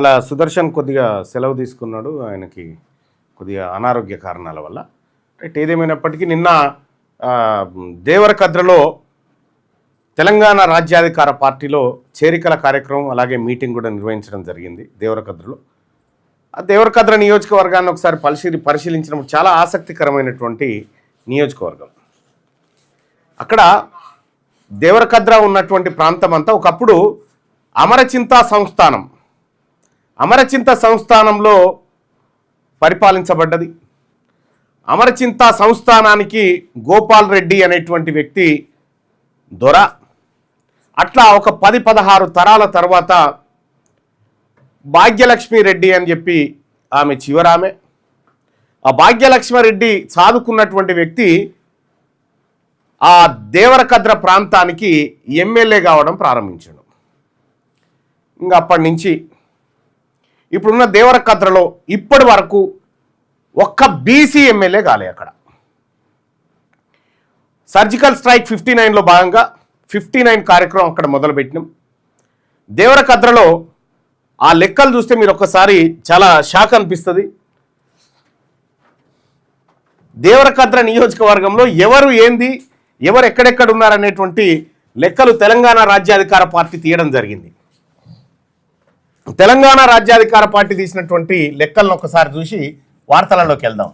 అలా సుదర్శన్ కొద్దిగా సెలవు తీసుకున్నాడు, ఆయనకి కొద్దిగా అనారోగ్య కారణాల వల్ల. రైట్, ఏదేమైనప్పటికీ నిన్న దేవరకద్రలో తెలంగాణ రాజ్యాధికార పార్టీలో చేరికల కార్యక్రమం అలాగే మీటింగ్ కూడా నిర్వహించడం జరిగింది దేవరకద్రలో. ఆ దేవరకద్ర నియోజకవర్గాన్ని ఒకసారి పరిశీలించినప్పుడు చాలా ఆసక్తికరమైనటువంటి నియోజకవర్గం. అక్కడ దేవరకద్ర ఉన్నటువంటి ప్రాంతం అంతా ఒకప్పుడు అమరచింత సంస్థానంలో పరిపాలించబడ్డది. అమరచింత సంస్థానానికి గోపాల్ రెడ్డి అనేటువంటి వ్యక్తి దొర. అట్లా ఒక 10-16 తరాల తర్వాత భాగ్యలక్ష్మి రెడ్డి అని చెప్పి ఆమె చివరామె. ఆ భాగ్యలక్ష్మి రెడ్డి చదువుకున్నటువంటి వ్యక్తి ఆ దేవరకద్ర ప్రాంతానికి ఎమ్మెల్యే కావడం ప్రారంభించాడు. ఇంకా అప్పటి నుంచి ఇప్పుడున్న దేవరకద్రలో ఇప్పటి వరకు ఒక్క బీసీ ఎమ్మెల్యే కాలే. అక్కడ సర్జికల్ స్ట్రైక్ 59లో భాగంగా 59 కార్యక్రమం అక్కడ మొదలుపెట్టినాం. దేవరకద్రలో ఆ లెక్కలు చూస్తే మీరు ఒక్కసారి చాలా షాక్ అనిపిస్తుంది. దేవరకద్ర నియోజకవర్గంలో ఎవరు ఏంది, ఎవరు ఎక్కడెక్కడ ఉన్నారనేటువంటి లెక్కలు తెలంగాణ రాజ్యాధికార పార్టీ తీయడం జరిగింది. తెలంగాణ రాజ్యాధికార పార్టీ తీసినటువంటి లెక్కలను ఒకసారి చూసి వార్తలలోకి వెళ్దాం.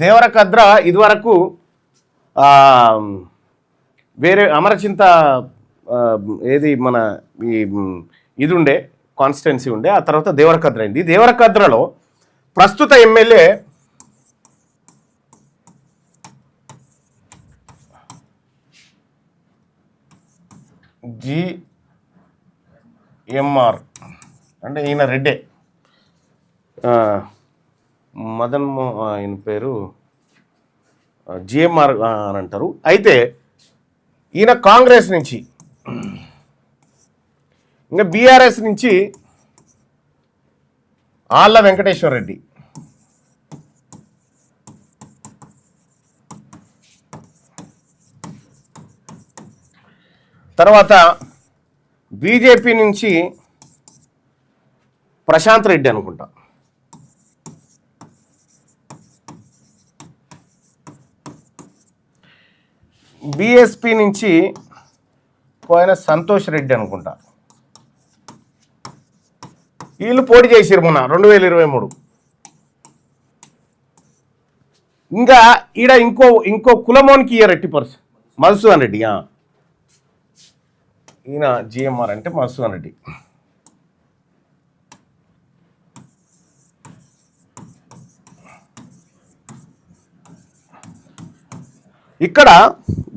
దేవరకద్ర ఇదివరకు వేరే అమరచింత ఏది మన ఇది ఉండే కాన్స్టిట్యున్సీ ఉండే, ఆ తర్వాత దేవరకద్ర అయింది. దేవరకద్రలో ప్రస్తుత ఎమ్మెల్యే జిఎంఆర్ అంటే ఈయన రెడ్డే, మదన్ ఆయన పేరు జిఎంఆర్ అని అంటారు. అయితే ఈయన కాంగ్రెస్ నుంచి, ఇంకా బీఆర్ఎస్ నుంచి ఆళ్ళ వెంకటేశ్వర రెడ్డి, తర్వాత బీజేపీ నుంచి ప్రశాంత్ రెడ్డి అనుకుంటా, బీఎస్పీ నుంచి ఆయన సంతోష్ రెడ్డి అనుకుంటా. వీళ్ళు పోటీ చేసిరు మొన్న 2023. ఇంకా ఈడ ఇంకో కులమోనికి ఇయర్ 80% మధుసూదన్ రెడ్డి. ఈయన జిఎంఆర్ అంటే మధుసూదన్ రెడ్డి. ఇక్కడ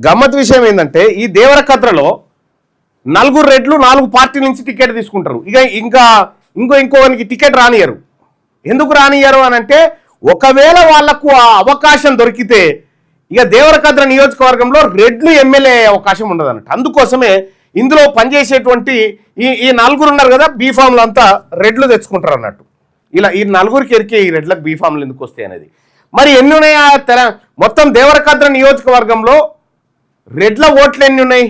గమ్మత్ విషయం ఏంటంటే ఈ దేవరకద్రలో 4 రెడ్లు 4 పార్టీల నుంచి టికెట్ తీసుకుంటారు. ఇంకా ఇంకోనికి టికెట్ రానియరు. ఎందుకు రానియరు అని అంటే ఒకవేళ వాళ్లకు ఆ అవకాశం దొరికితే ఇక దేవరకద్ర నియోజకవర్గంలో రెడ్లు ఎమ్మెల్యే అయ్యే అవకాశం ఉండదు అన్నట్టు. అందుకోసమే ఇందులో పనిచేసేటువంటి ఈ 4 ఉన్నారు కదా, బీఫామ్లు అంతా రెడ్లు తెచ్చుకుంటారు అన్నట్టు. ఇలా ఈ 4కి ఎరికే ఈ రెడ్లకు బీఫామ్లు ఎందుకు వస్తాయి అనేది. మరి ఎన్ని ఉన్నాయా మొత్తం దేవరకద్ర నియోజకవర్గంలో రెడ్ల ఓట్లు ఎన్ని ఉన్నాయి?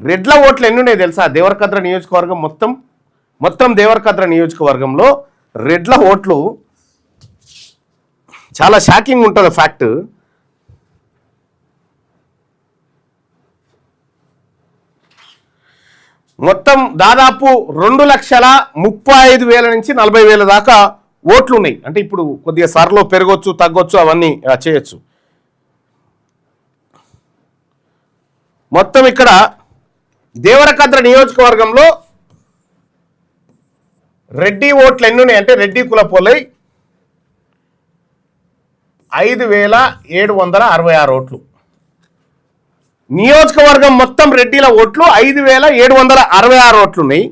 రెడ్ల ఓట్లు ఎన్ని ఉన్నాయి తెలుసా? దేవరకద్ర నియోజకవర్గం మొత్తం దేవరకద్ర నియోజకవర్గంలో రెడ్ల ఓట్లు చాలా షాకింగ్ ఉంటుంది ఫ్యాక్ట్. మొత్తం దాదాపు 2,35,000 నుంచి 40,000 దాకా ఓట్లు ఉన్నాయి. అంటే ఇప్పుడు కొద్దిగా సార్లో పెరగొచ్చు తగ్గొచ్చు, అవన్నీ చేయొచ్చు. మొత్తం ఇక్కడ దేవరకద్ర నియోజకవర్గంలో రెడ్డి ఓట్లు ఎన్ని ఉన్నాయి అంటే రెడ్డి కులపోలై 5,766 ఓట్లు. నియోజకవర్గం మొత్తం రెడ్డిల ఓట్లు 5,766 ఓట్లు ఉన్నాయి.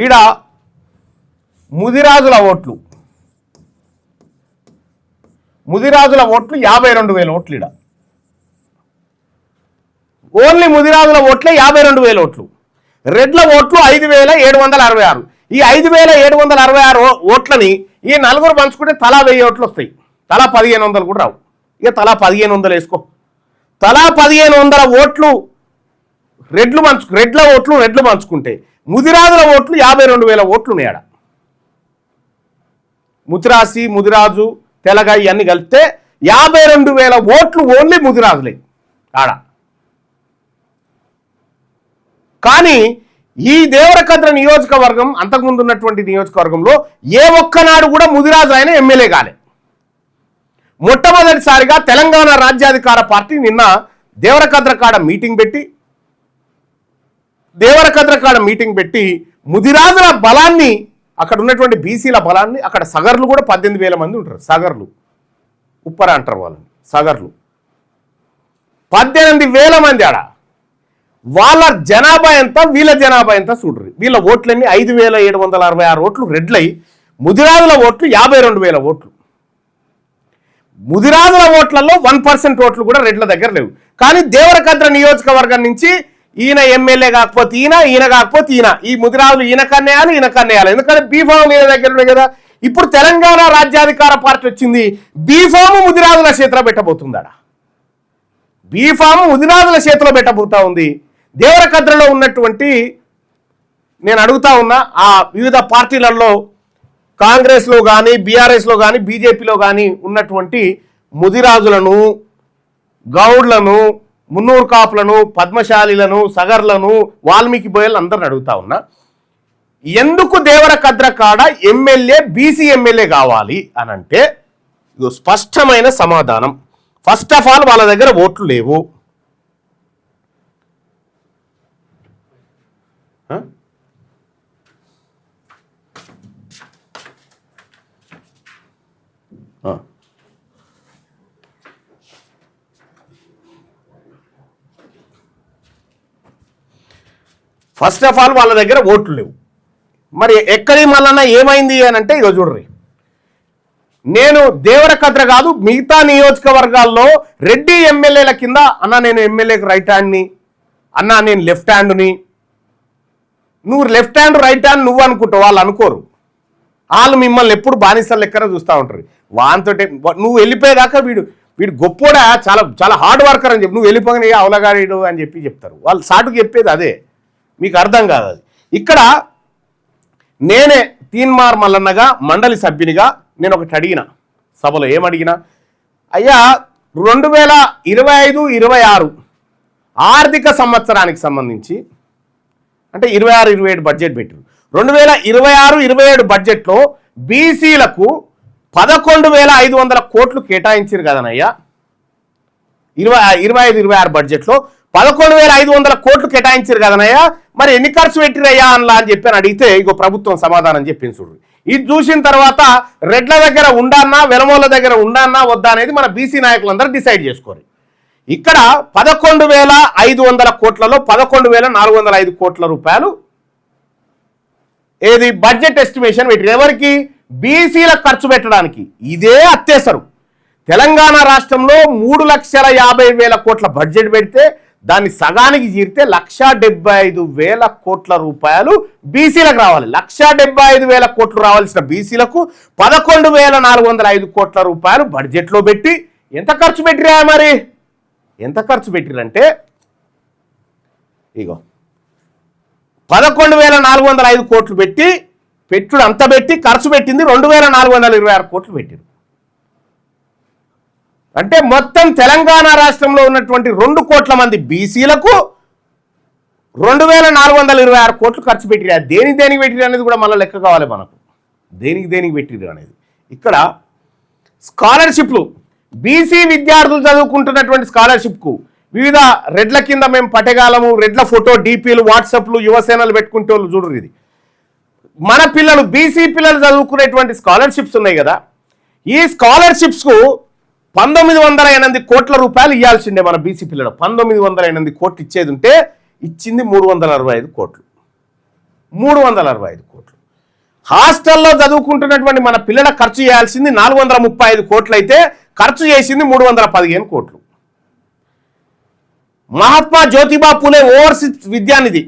ఈడ ముదిరాజుల ఓట్లు 52,000 ఓట్లు. ఈడ ఓన్లీ ముదిరాజుల ఓట్లే 52,000 ఓట్లు. రెడ్ల ఓట్లు 5,766. ఈ 5,766 ఓట్లని ఈ 4 పంచుకుంటే తలా 1,000 ఓట్లు వస్తాయి. తలా 1,500 కూడా రావు. ఇక తలా 1,500 వేసుకో. తలా 1500 ఓట్లు రెడ్ల పంచుకుంటే ముదిరాజుల ఓట్లు 52,000 ఓట్లు ఉన్నాయి ఆడ. ముదిరాజు తెలగ ఇవన్నీ కలిపితే 52,000 ఓట్లు ఓన్లీ ముదిరాజులే ఆడ. కానీ ఈ దేవరకద్ర నియోజకవర్గం, అంతకుముందు ఉన్నటువంటి నియోజకవర్గంలో ఏ ఒక్కనాడు కూడా ముదిరాజు ఆయన ఎమ్మెల్యే కాలే. మొట్టమొదటిసారిగా తెలంగాణ రాజ్యాధికార పార్టీ నిన్న దేవరకద్ర కాడ మీటింగ్ పెట్టి ముదిరాజుల బలాన్ని, అక్కడ ఉన్నటువంటి బీసీల బలాన్ని, అక్కడ సగర్లు కూడా 18,000 మంది ఉంటారు. సగర్లు ఉప్పర అంటారు వాళ్ళని. సగర్లు 18,000 మంది ఆడ. వాళ్ళ జనాభా ఎంత, వీళ్ళ జనాభా ఎంత చూడరు. వీళ్ళ ఓట్లన్నీ 5,766 ఓట్లు రెడ్లై, ముదిరాజుల ఓట్లు 52,000 ఓట్లు. ముదిరాజుల ఓట్లలో 1% ఓట్లు కూడా రెడ్ల దగ్గర లేవు. కానీ దేవరకద్ర నియోజకవర్గం నుంచి ఈయన ఎమ్మెల్యే కాకపోతే ఈయన కాకపోతే ఈయన, ఈ ముదిరాజులు ఈయన కన్నేయాలి. ఎందుకంటే బీఫామ్ ఈయన దగ్గర ఉన్నాయి కదా. ఇప్పుడు తెలంగాణ రాజ్యాధికార పార్టీ వచ్చింది, బీఫామ్ ముదిరాజుల చేతిలో పెట్టబోతుందాడ. బీఫామ్ ముదిరాజుల చేతిలో పెట్టబోతా ఉంది. దేవరకద్రలో ఉన్నటువంటి, నేను అడుగుతా ఉన్నా, ఆ వివిధ పార్టీలలో కాంగ్రెస్లో కానీ, బీఆర్ఎస్లో కానీ, బీజేపీలో కానీ ఉన్నటువంటి ముదిరాజులను, గౌడ్లను, మున్నూరు కాపులను, పద్మశాలిలను, సగర్లను, వాల్మీకి బోయలను అందరిని అడుగుతా ఉన్నా, ఎందుకు దేవరకద్ర కాడ ఎమ్మెల్యే బీసీ ఎమ్మెల్యే కావాలి అని అంటే ఇది స్పష్టమైన సమాధానం. ఫస్ట్ ఆఫ్ ఆల్ వాళ్ళ దగ్గర ఓట్లు లేవు. ఫస్ట్ ఆఫ్ ఆల్ వాళ్ళ దగ్గర ఓట్లు లేవు. మరి ఎక్కడి మళ్ళా ఏమైంది అని అంటే ఇగో చూడ్రి, నేను దేవరకద్ర కాదు మిగతా నియోజకవర్గాల్లో రెడ్డి ఎమ్మెల్యేల కింద అన్నా నేను ఎమ్మెల్యేకి రైట్ హ్యాండ్ని, అన్నా నేను లెఫ్ట్ హ్యాండ్ని. నువ్వు లెఫ్ట్ హ్యాండ్ రైట్ హ్యాండ్ నువ్వు అనుకుంటావు, వాళ్ళు అనుకోరు. వాళ్ళు మిమ్మల్ని ఎప్పుడు బానిసలు లెక్కన చూస్తూ ఉంటారు. వానితోటే నువ్వు వెళ్ళిపోయేదాకా వీడు గొప్పోడా, చాలా చాలా హార్డ్ వర్కర్ అని చెప్పి, నువ్వు వెళ్ళిపోగానే అవలగాడు అని చెప్తారు. వాళ్ళు సాటుకు చెప్పేది అదే, మీకు అర్థం కాదు అది. ఇక్కడ నేనే తీన్మార్ మల్లన్నగా మండలి సభ్యునిగా నేను ఒకటి అడిగిన సభలో, ఏమడిగినా, అయ్యా 2025-26 ఆర్థిక సంవత్సరానికి సంబంధించి, అంటే 26-27 బడ్జెట్ పెట్టారు. 2026-27 బడ్జెట్లో బీసీలకు 11,500 కోట్లు కేటాయించారు కదనయ్యా. 25-26 బడ్జెట్లో 11,500 కోట్లు కేటాయించారు కదనయ్యా, మరి ఎన్ని ఖర్చు పెట్టిరయ్యా అలా అని చెప్పి అడిగితే ఇగో ప్రభుత్వం సమాధానం చెప్పింది చూడు. ఇది చూసిన తర్వాత రెడ్ల దగ్గర ఉండన్నా, వెలమోళ్ళ దగ్గర ఉండన్నా వద్దా అనేది మన బీసీ నాయకులందరూ డిసైడ్ చేసుకోరు. ఇక్కడ 11,500 కోట్లలో 11,405 కోట్ల రూపాయలు ఏది బడ్జెట్ ఎస్టిమేషన్ పెట్టి ఎవరికి, బీసీలకు ఖర్చు పెట్టడానికి. ఇదే అత్యవసరం. తెలంగాణ రాష్ట్రంలో 3,50,000 కోట్ల బడ్జెట్ పెడితే దాన్ని సగానికి చీరితే 1,75,000 కోట్ల రూపాయలు బీసీలకు రావాలి. 1,75,000 కోట్లు రావాల్సిన బీసీలకు 11,405 కోట్ల రూపాయలు బడ్జెట్లో పెట్టి ఎంత ఖర్చు పెట్టిరా? మరి ఎంత ఖర్చు పెట్టిరంటే ఇగో 11,405 కోట్లు పెట్టుడు అంత పెట్టి ఖర్చు పెట్టింది 2,426 కోట్లు పెట్టారు. అంటే మొత్తం తెలంగాణ రాష్ట్రంలో ఉన్నటువంటి 2 కోట్ల మంది బీసీలకు 2,426 కోట్లు ఖర్చు పెట్టిరా. దేనికి పెట్టిరు అనేది కూడా మళ్ళీ లెక్క కావాలి మనకు. దేనికి పెట్టిరు అనేది. ఇక్కడ స్కాలర్షిప్లు, బీసీ విద్యార్థులు చదువుకుంటున్నటువంటి స్కాలర్షిప్కు వివిధ రెడ్ల కింద మేము పట్టెగాలము, రెడ్ల ఫోటో డీపీలు, వాట్సాప్లు, యువసేనలు పెట్టుకుంటే వాళ్ళు చూడరు. ఇది మన పిల్లలు, బీసీ పిల్లలు చదువుకునేటువంటి స్కాలర్షిప్స్ ఉన్నాయి కదా, ఈ స్కాలర్షిప్స్కు 1,908 కోట్ల రూపాయలు ఇవ్వాల్సిందే మన బీసీ పిల్లలు. 1,908 కోట్లు ఇచ్చేది ఉంటే ఇచ్చింది 365 కోట్లు. 365 కోట్లు. హాస్టల్లో చదువుకుంటున్నటువంటి మన పిల్లల ఖర్చు చేయాల్సింది 435 కోట్లు అయితే ఖర్చు చేసింది 315 కోట్లు. మహాత్మా జ్యోతిబా పూలే ఓవర్సీస్ విద్యానిధి,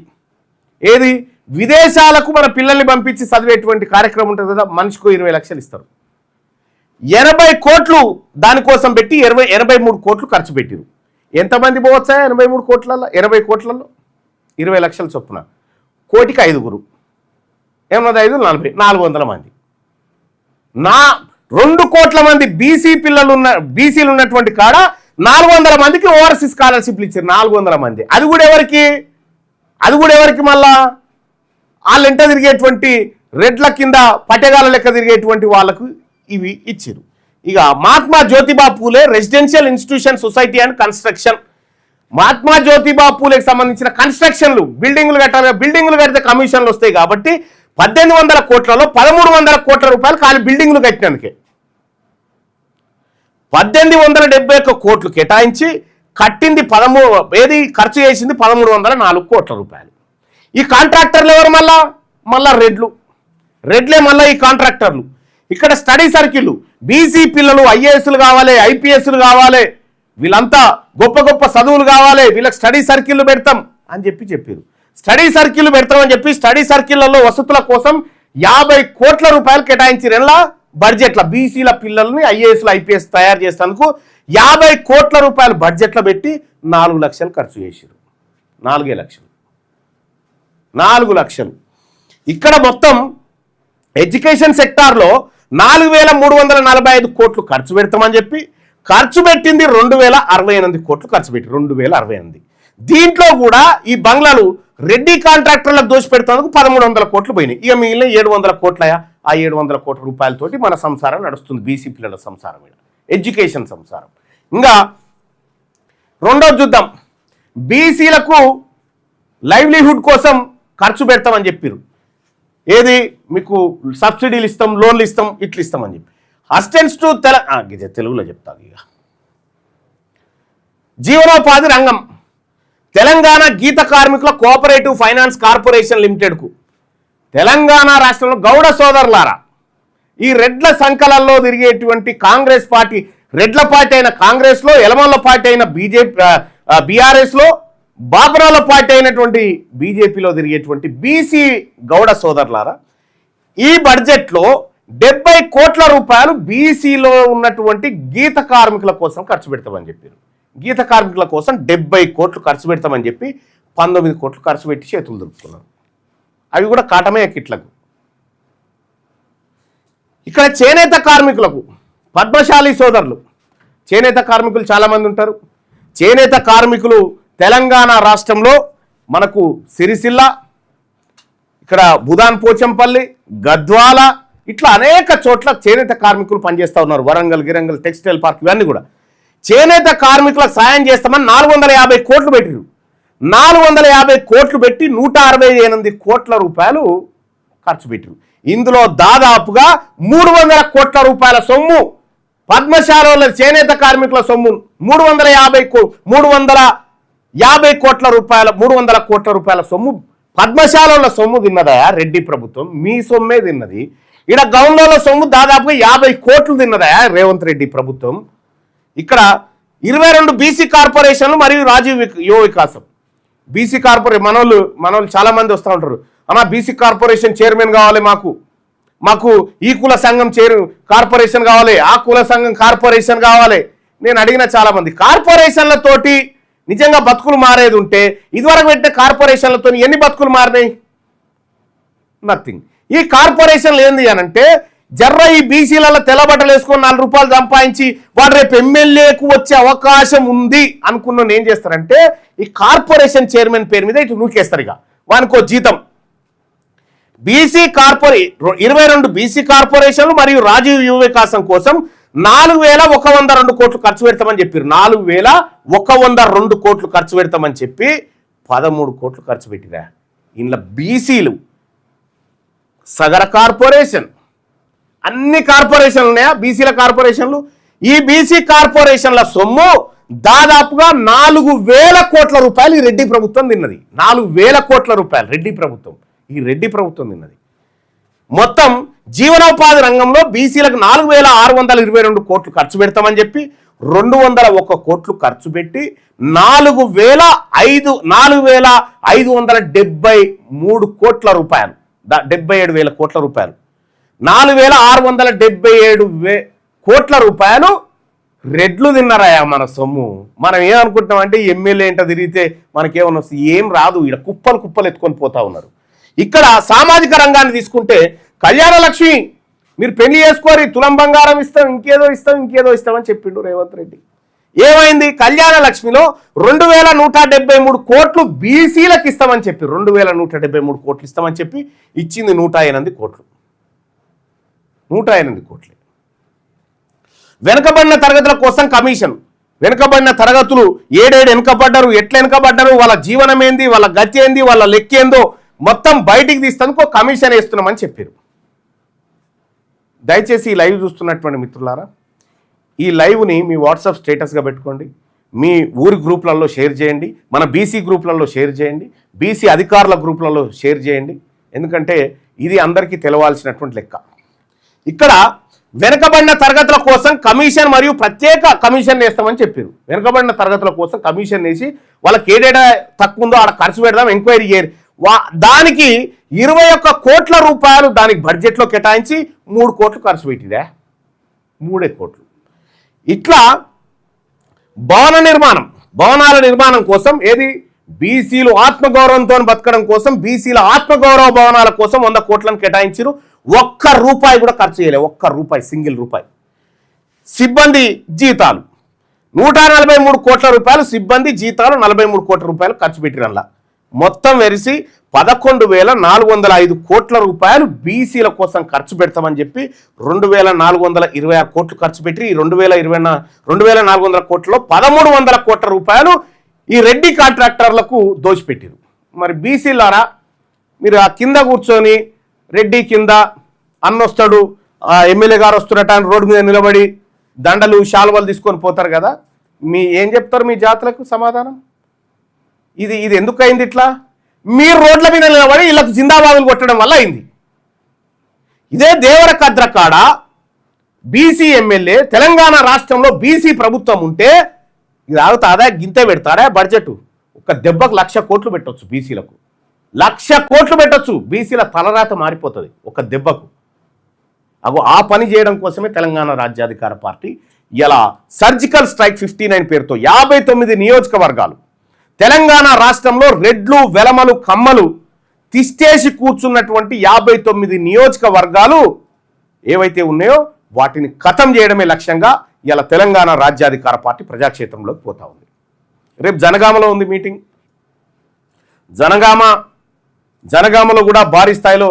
ఏది విదేశాలకు మన పిల్లల్ని పంపించి చదివేటువంటి కార్యక్రమం ఉంటుంది కదా, మనిషికి 20 లక్షలు ఇస్తారు. 80 కోట్లు దానికోసం పెట్టి 83 కోట్లు ఖర్చు పెట్టారు. ఎంతమంది పోవచ్చా 83 కోట్లలో 80 కోట్లలో 20 లక్షల చొప్పున కోటికి 5గురు 85 40 400 మంది 2 కోట్ల మంది బీసీలు ఉన్నటువంటి కాడ 400 మందికి ఓవర్సీస్ స్కాలర్షిప్లు ఇచ్చారు 400 మంది అది కూడా ఎవరికి మళ్ళా వాళ్ళు ఎంట తిరిగేటువంటి రెడ్ల కింద పట్టెగాల లెక్క తిరిగేటువంటి వాళ్ళకు ఇవి ఇచ్చారు. ఇక Mahatma Jyotiba Phule residential institution society and construction Mahatma Jyotiba పూలేకి సంబంధించిన కన్స్ట్రక్షన్లు బిల్డింగులు కడితే కమిషన్లు వస్తాయి కాబట్టి 1800 కోట్లలో 1300 కోట్ల రూపాయలు ఖాళీ బిల్డింగులు కట్టినందుకే 1871 కోట్లు కేటాయించి కట్టింది ఖర్చు చేసింది 1304 కోట్ల రూపాయలు. ఈ కాంట్రాక్టర్లు ఎవరు మళ్ళా రెడ్లే మళ్ళీ ఈ కాంట్రాక్టర్లు. ఇక్కడ స్టడీ సర్కిల్ బీసీ పిల్లలు ఐఏఎస్లు కావాలి ఐపీఎస్లు కావాలి వీళ్ళంతా గొప్ప గొప్ప చదువులు కావాలి వీళ్ళకి స్టడీ సర్కిల్ పెడతాం అని చెప్పారు. స్టడీ సర్కిల్ పెడతామని చెప్పి స్టడీ సర్కిళ్లలో వసతుల కోసం 50 కోట్ల రూపాయలు కేటాయించారు. ఎలా బడ్జెట్ల బీసీల పిల్లల్ని ఐఏఎస్లు ఐపీఎస్ తయారు చేసేందుకు 50 కోట్ల రూపాయలు బడ్జెట్లో పెట్టి 4 లక్షలు ఖర్చు చేశారు. 4 లక్షలు. ఇక్కడ మొత్తం ఎడ్యుకేషన్ సెక్టార్లో 4345 కోట్లు ఖర్చు పెడతామని చెప్పి ఖర్చు పెట్టింది 2068 కోట్లు ఖర్చు పెట్టి 2068. దీంట్లో కూడా ఈ బంగ్లాలు రెడ్డి కాంట్రాక్టర్లకు దోషి పెడతానికి 1300 కోట్లు పోయినాయి. ఇక మిగిలిన 700 కోట్లయా ఆ 700 కోట్ల రూపాయలతోటి మన సంసారం నడుస్తుంది. బీసీ పిల్లల సంసారం ఎడ్యుకేషన్ సంసారం. ఇంకా రెండోది చూద్దాం. బీసీలకు లైవ్లీహుడ్ కోసం ఖర్చు పెడతామని చెప్పారు. ఏది మీకు సబ్సిడీలు ఇస్తాం లోన్లు ఇస్తాం ఇట్లు ఇస్తామని చెప్పి అసిస్టెంట్స్ టు తెలుగులో చెప్తాను. ఇక జీవనోపాధి రంగం తెలంగాణ గీత కార్మికుల కోఆపరేటివ్ ఫైనాన్స్ కార్పొరేషన్ లిమిటెడ్కు తెలంగాణ రాష్ట్రంలో గౌడ సోదరులారా ఈ రెడ్ల సంకలల్లో తిరిగేటువంటి కాంగ్రెస్ పార్టీ రెడ్ల పార్టీ అయిన కాంగ్రెస్లో ఎలమల్ల పార్టీ అయిన బీఆర్ఎస్లో బాబరాల పార్టీ అయినటువంటి బీజేపీలో తిరిగేటువంటి బీసీ గౌడ సోదరులారా ఈ బడ్జెట్లో 70 కోట్ల రూపాయలు బీసీలో ఉన్నటువంటి గీత కార్మికుల కోసం ఖర్చు పెడతామని చెప్పారు. గీత కార్మికుల కోసం 70 కోట్లు ఖర్చు పెడతామని చెప్పి 19 కోట్లు ఖర్చు పెట్టి చేతులు దులుపుకున్నారు. అవి కూడా కాటమే కిట్లకు. ఇక్కడ చేనేత కార్మికులకు పద్మశాలి సోదరులు చేనేత కార్మికులు చాలామంది ఉంటారు. చేనేత కార్మికులు తెలంగాణ రాష్ట్రంలో మనకు సిరిసిల్ల ఇక్కడ బుదాన్ పోచంపల్లి గద్వాల ఇట్లా అనేక చోట్ల చేనేత కార్మికులు పనిచేస్తూ ఉన్నారు. వరంగల్ గిరంగల్ టెక్స్టైల్ పార్క్ ఇవన్నీ కూడా చేనేత కార్మికులకు సాయం చేస్తామని 450 కోట్లు పెట్టారు. 450 కోట్లు పెట్టి 168 కోట్ల రూపాయలు ఖర్చు పెట్టారు. ఇందులో దాదాపుగా 300 కోట్ల రూపాయల సొమ్ము పద్మశాల చేనేత కార్మికుల సొమ్ము 350 కోట్ల రూపాయల 300 కోట్ల రూపాయల సొమ్ము పద్మశాల సొమ్ము తిన్నదయా రెడ్డి ప్రభుత్వం. మీ సొమ్మే తిన్నది. ఇక్కడ గౌన్ల సొమ్ము దాదాపుగా 50 కోట్లు తిన్నదయా రేవంత్ రెడ్డి ప్రభుత్వం. ఇక్కడ 22 బీసీ కార్పొరేషన్లు మరియు రాజీవ్ యువ వికాసం బీసీ కార్పొరేషన్ మనోళ్ళు చాలా మంది వస్తూ ఉంటారు. అన్న బీసీ కార్పొరేషన్ చైర్మన్ కావాలి మాకు ఈ కుల సంఘం కార్పొరేషన్ కావాలి ఆ కుల సంఘం కార్పొరేషన్ కావాలి. నేను అడిగిన చాలా మంది కార్పొరేషన్లతోటి నిజంగా బతుకులు మారేది ఉంటే ఇదివరకు పెట్టిన కార్పొరేషన్లతో ఎన్ని బతుకులు మారినాయి? నథింగ్. ఈ కార్పొరేషన్లు ఏంది అనంటే జర్ర ఈ బీసీలలో తెల్లబట్టలు వేసుకొని 4 రూపాయలు సంపాదించి వాడు రేపు ఎమ్మెల్యేకు వచ్చే అవకాశం ఉంది అనుకున్న ఏం చేస్తారంటే ఈ కార్పొరేషన్ చైర్మన్ పేరు మీద ఇటు నూకేస్తారు. ఇక వానికో జీతం. 22 బీసీ కార్పొరేషన్లు మరియు రాజీవ్ యువ వికాసం కోసం 4102 కోట్లు ఖర్చు పెడతామని చెప్పారు. 4102 కోట్లు ఖర్చు పెడతామని చెప్పి 13 కోట్లు ఖర్చు పెట్టిరా. ఇందులో బీసీలు సగర కార్పొరేషన్ అన్ని కార్పొరేషన్లు ఉన్నాయా బీసీల కార్పొరేషన్లు. ఈ బీసీ కార్పొరేషన్ల సొమ్ము దాదాపుగా 4000 కోట్ల రూపాయలు ఈ రెడ్డి ప్రభుత్వం తిన్నది. 4000 కోట్ల రూపాయలు ఈ రెడ్డి ప్రభుత్వం తిన్నది. మొత్తం జీవనోపాధి రంగంలో బీసీలకు 4622 కోట్లు ఖర్చు పెడతామని చెప్పి 201 కోట్లు ఖర్చు పెట్టి 4573 కోట్ల రూపాయలు 77,000 కోట్ల రూపాయలు 4677 కోట్ల రూపాయలు రెడ్లు తిన్నారాయా మన సొమ్ము. మనం ఏమనుకుంటాం అంటే ఎమ్మెల్యే ఏంటో తిరిగితే మనకేమన్నా వస్తుంది, ఏం రాదు. ఇక్కడ కుప్పలు కుప్పలు ఎత్తుకొని పోతా ఉన్నారు. ఇక్కడ సామాజిక రంగాన్ని తీసుకుంటే కళ్యాణ లక్ష్మి మీరు పెళ్లి చేసుకోరి, తులం బంగారం ఇస్తాం, ఇంకేదో ఇస్తామని చెప్పిండు రేవంత్ రెడ్డి. ఏమైంది? కళ్యాణ లక్ష్మిలో 2173 కోట్లు బీసీలకు ఇస్తామని చెప్పి 2173 కోట్లు ఇస్తామని చెప్పి ఇచ్చింది 108 కోట్లు. 108 కోట్లు. వెనుకబడిన తరగతుల కోసం కమిషన్. వెనుకబడిన తరగతులు ఏడేడు వెనుకబడ్డారు, ఎట్లా వెనుకబడ్డారు, వాళ్ళ జీవనం ఏంది, వాళ్ళ గతి ఏంది, వాళ్ళ లెక్కేందో మొత్తం బయటికి తీస్తానికి కమిషన్ వేస్తున్నామని చెప్పారు. దయచేసి ఈ లైవ్ చూస్తున్నటువంటి మిత్రులారా, ఈ లైవ్ని మీ వాట్సాప్ స్టేటస్గా పెట్టుకోండి, మీ ఊరి గ్రూప్లలో షేర్ చేయండి, మన బీసీ గ్రూప్లలో షేర్ చేయండి, బీసీ అధికారుల గ్రూప్లలో షేర్ చేయండి. ఎందుకంటే ఇది అందరికీ తెలవాల్సినటువంటి లెక్క. ఇక్కడ వెనుకబడిన తరగతుల కోసం కమిషన్ మరియు ప్రత్యేక కమిషన్ వేస్తామని చెప్పారు. వెనుకబడిన తరగతుల కోసం కమిషన్ వేసి వాళ్ళకి ఏడేడా తక్కువ ఉందో ఆడ ఖర్చు పెడదాం, ఎంక్వైరీ చేయరు. దానికి 21 కోట్ల రూపాయలు దానికి బడ్జెట్లో కేటాయించి 3 కోట్లు ఖర్చు పెట్టిందే, 3 కోట్లు. ఇట్లా భవనాల నిర్మాణం కోసం ఏది బీసీలు ఆత్మగౌరవంతో బతకడం కోసం, బీసీల ఆత్మగౌరవ భవనాల కోసం 100 కోట్లను కేటాయించారు. 1 రూపాయి కూడా ఖర్చు చేయలేదు, 1 రూపాయి, సింగిల్ రూపాయి. సిబ్బంది జీతాలు 143 కోట్ల రూపాయలు, సిబ్బంది జీతాలు 43 కోట్ల రూపాయలు ఖర్చు పెట్టిరల్లా. మొత్తం వెరిసి 11,405 కోట్ల రూపాయలు బీసీల కోసం ఖర్చు పెడతామని చెప్పి 2,426 కోట్లు ఖర్చు పెట్టి 2,400 కోట్లలో 1,300 కోట్ల రూపాయలు ఈ రెడ్డి కాంట్రాక్టర్లకు దోచిపెట్టారు. మరి బీసీలారా, మీరు ఆ కింద కూర్చొని రెడ్డి కింద అన్నొస్తాడు, ఎమ్మెల్యే గారు వస్తున్నట్టు అని రోడ్డు మీద నిలబడి దండలు శాలువలు తీసుకొని పోతారు కదా, ఏం చెప్తారు మీ జాతులకు సమాధానం? ఇది ఎందుకు అయింది ఇట్లా? మీరు రోడ్ల మీద నిలబడి వీళ్ళకు జిందాబాదులు కొట్టడం వల్ల అయింది. ఇదే దేవరకద్ర కాడ బీసీ ఎమ్మెల్యే, తెలంగాణ రాష్ట్రంలో బీసీ ప్రభుత్వం ఉంటే ఇది ఆగుతాదా? గింతే పెడతారా బడ్జెట్? ఒక దెబ్బకు 1,00,000 కోట్లు పెట్టవచ్చు బీసీలకు, 1,00,000 కోట్లు పెట్టచ్చు. బీసీల తలరాత మారిపోతుంది ఒక దెబ్బకు. ఆ పని చేయడం కోసమే తెలంగాణ రాజ్యాధికార పార్టీ ఇలా సర్జికల్ స్ట్రైక్ 59 పేరుతో 59 నియోజకవర్గాలు తెలంగాణ రాష్ట్రంలో రెడ్లు, వెలమలు, కమ్మలు తిష్టేసి కూర్చున్నటువంటి 59 నియోజకవర్గాలు ఏవైతే ఉన్నాయో వాటిని ఖతం చేయడమే లక్ష్యంగా ఇలా తెలంగాణ రాజ్యాధికార పార్టీ ప్రజాక్షేత్రంలోకి పోతా ఉంది. రేపు జనగామలో ఉంది మీటింగ్. జనగామలో కూడా భారీ స్థాయిలో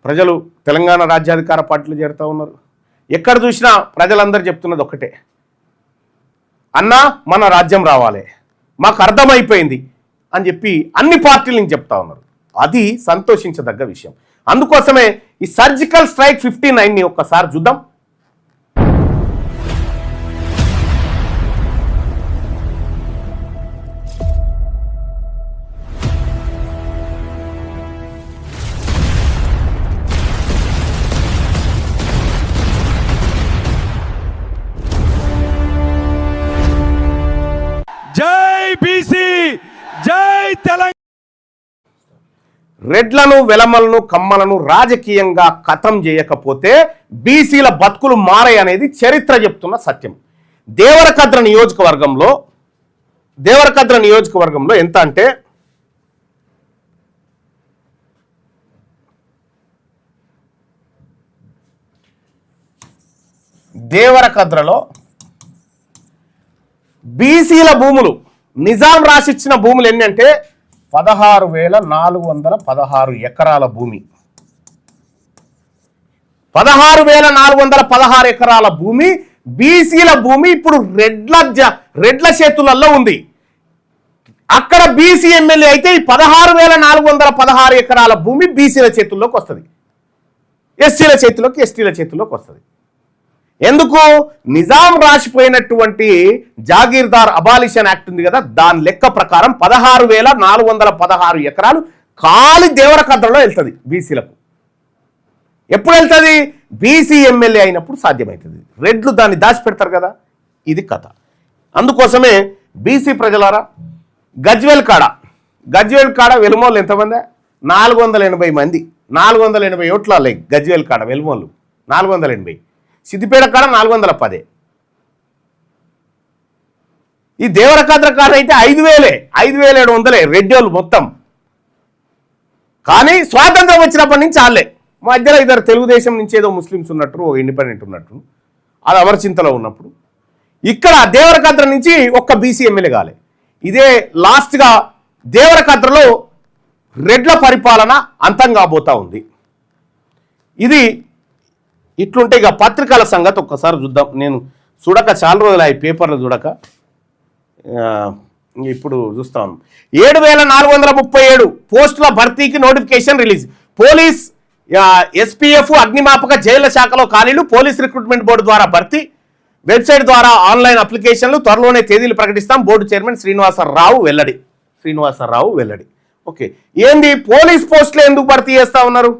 ప్రజలు తెలంగాణ రాజ్యాధికార పార్టీలో చేరుతూ ఉన్నారు. ఎక్కడ చూసినా ప్రజలందరూ చెప్తున్నది ఒక్కటే, అన్నా మన రాజ్యం రావాలి, మాకు అర్థమైపోయింది అని చెప్పి అన్ని పార్టీలను చెప్తా ఉన్నారు. అది సంతోషించదగ్గ విషయం. అందుకోసమే ఈ సర్జికల్ స్ట్రైక్ 59ని ఒక్కసారి చూద్దాం. జై బీసీ, జై తెలంగాణ. రెడ్లను, వెలమలను, కమ్మలను రాజకీయంగా ఖతం చేయకపోతే బీసీల బతుకులు మారాయి అనేది చరిత్ర చెప్తున్న సత్యం. దేవరకద్ర నియోజకవర్గంలో ఎంత అంటే దేవరకద్రలో బీసీల భూములు, నిజాం రాసిచ్చిన భూములు ఎన్ని అంటే 16,416 ఎకరాల భూమి. 16,416 ఎకరాల భూమి బీసీల భూమి ఇప్పుడు రెడ్ల చేతులలో ఉంది. అక్కడ బీసీ ఎమ్మెల్యే అయితే ఈ 16,416 ఎకరాల భూమి బీసీల చేతుల్లోకి వస్తుంది, ఎస్సీల చేతుల్లోకి, ఎస్టీల చేతుల్లోకి వస్తుంది. ఎందుకు? నిజాం రాసిపోయినటువంటి జాగీర్దార్ అబాలిషన్ యాక్ట్ ఉంది కదా, దాని లెక్క ప్రకారం 16,416 ఎకరాలు ఖాళీ దేవరకద్రలో వెళ్తుంది బీసీలకు. ఎప్పుడు వెళ్తుంది? బీసీ ఎమ్మెల్యే అయినప్పుడు సాధ్యమవుతుంది. రెడ్లు దాన్ని దాచిపెడతారు కదా, ఇది కథ. అందుకోసమే బీసీ ప్రజలారా, గజ్వేల్ కాడ వెలుమోళ్ళు ఎంతమంది? 480 మంది, 480 ఓట్ల గజ్వేల్ కాడ వెలుమోళ్ళు 480. సిద్దిపేట కాడ 410. ఈ దేవరకద్ర కార్డు అయితే 5,700 రెడ్డి వాళ్ళు మొత్తం. కానీ స్వాతంత్రం వచ్చినప్పటి నుంచి చాలే, మధ్యలో ఇద్దరు తెలుగుదేశం నుంచి ఏదో ముస్లిమ్స్ ఉన్నట్టు, ఇండిపెండెంట్ ఉన్నట్టు, అది అమరచింతలో ఉన్నప్పుడు ఇక్కడ దేవరకద్ర నుంచి ఒక్క బీసీ ఎమ్మెల్యే కాలే. ఇదే లాస్ట్గా దేవరకద్రలో రెడ్ల పరిపాలన అంతం కాబోతా ఉంది. ఇది ఇట్లుంటే ఇక పత్రికల సంగతి ఒక్కసారి చూద్దాం. నేను చూడక చాలా రోజులు ఈ పేపర్లు చూడక, ఇప్పుడు చూస్తాను. 7,437 పోస్టుల భర్తీకి నోటిఫికేషన్ రిలీజ్. పోలీస్ ఎస్పీఎఫ్ అగ్నిమాపక జైళ్ల శాఖలో ఖాళీలు పోలీస్ రిక్రూట్మెంట్ బోర్డు ద్వారా భర్తీ. వెబ్సైట్ ద్వారా ఆన్లైన్ అప్లికేషన్లు త్వరలోనే తేదీలు ప్రకటిస్తాం. బోర్డు చైర్మన్ శ్రీనివాసరావు వెల్లడి. ఓకే, ఏంది పోలీస్ పోస్టులు ఎందుకు భర్తీ చేస్తా ఉన్నారు?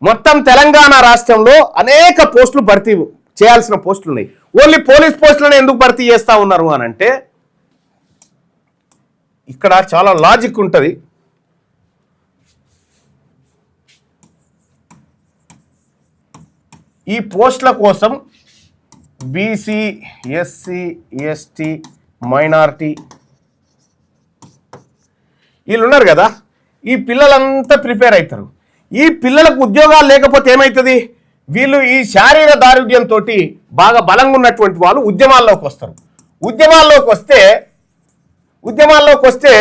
మొత్తం తెలంగాణ రాష్ట్రంలో అనేక పోస్టులు భర్తీ చేయాల్సిన పోస్టులు ఉన్నాయి. ఓన్లీ పోలీస్ పోస్టులను ఎందుకు భర్తీ చేస్తా ఉన్నారు అని అంటే ఇక్కడ చాలా లాజిక్ ఉంటుంది. ఈ పోస్టుల కోసం బీసీ, ఎస్సీ, ఎస్టీ, మైనారిటీ వీళ్ళు ఉన్నారు కదా, ఈ పిల్లలంతా ప్రిపేర్ అవుతారు. ఈ పిల్లలకు ఉద్యోగాలు లేకపోతే ఏమవుతుంది? వీళ్ళు ఈ శారీర దారుఢ్యంతో బాగా బలంగా ఉన్నటువంటి వాళ్ళు ఉద్యమాల్లోకి వస్తారు. ఉద్యమాల్లోకి వస్తే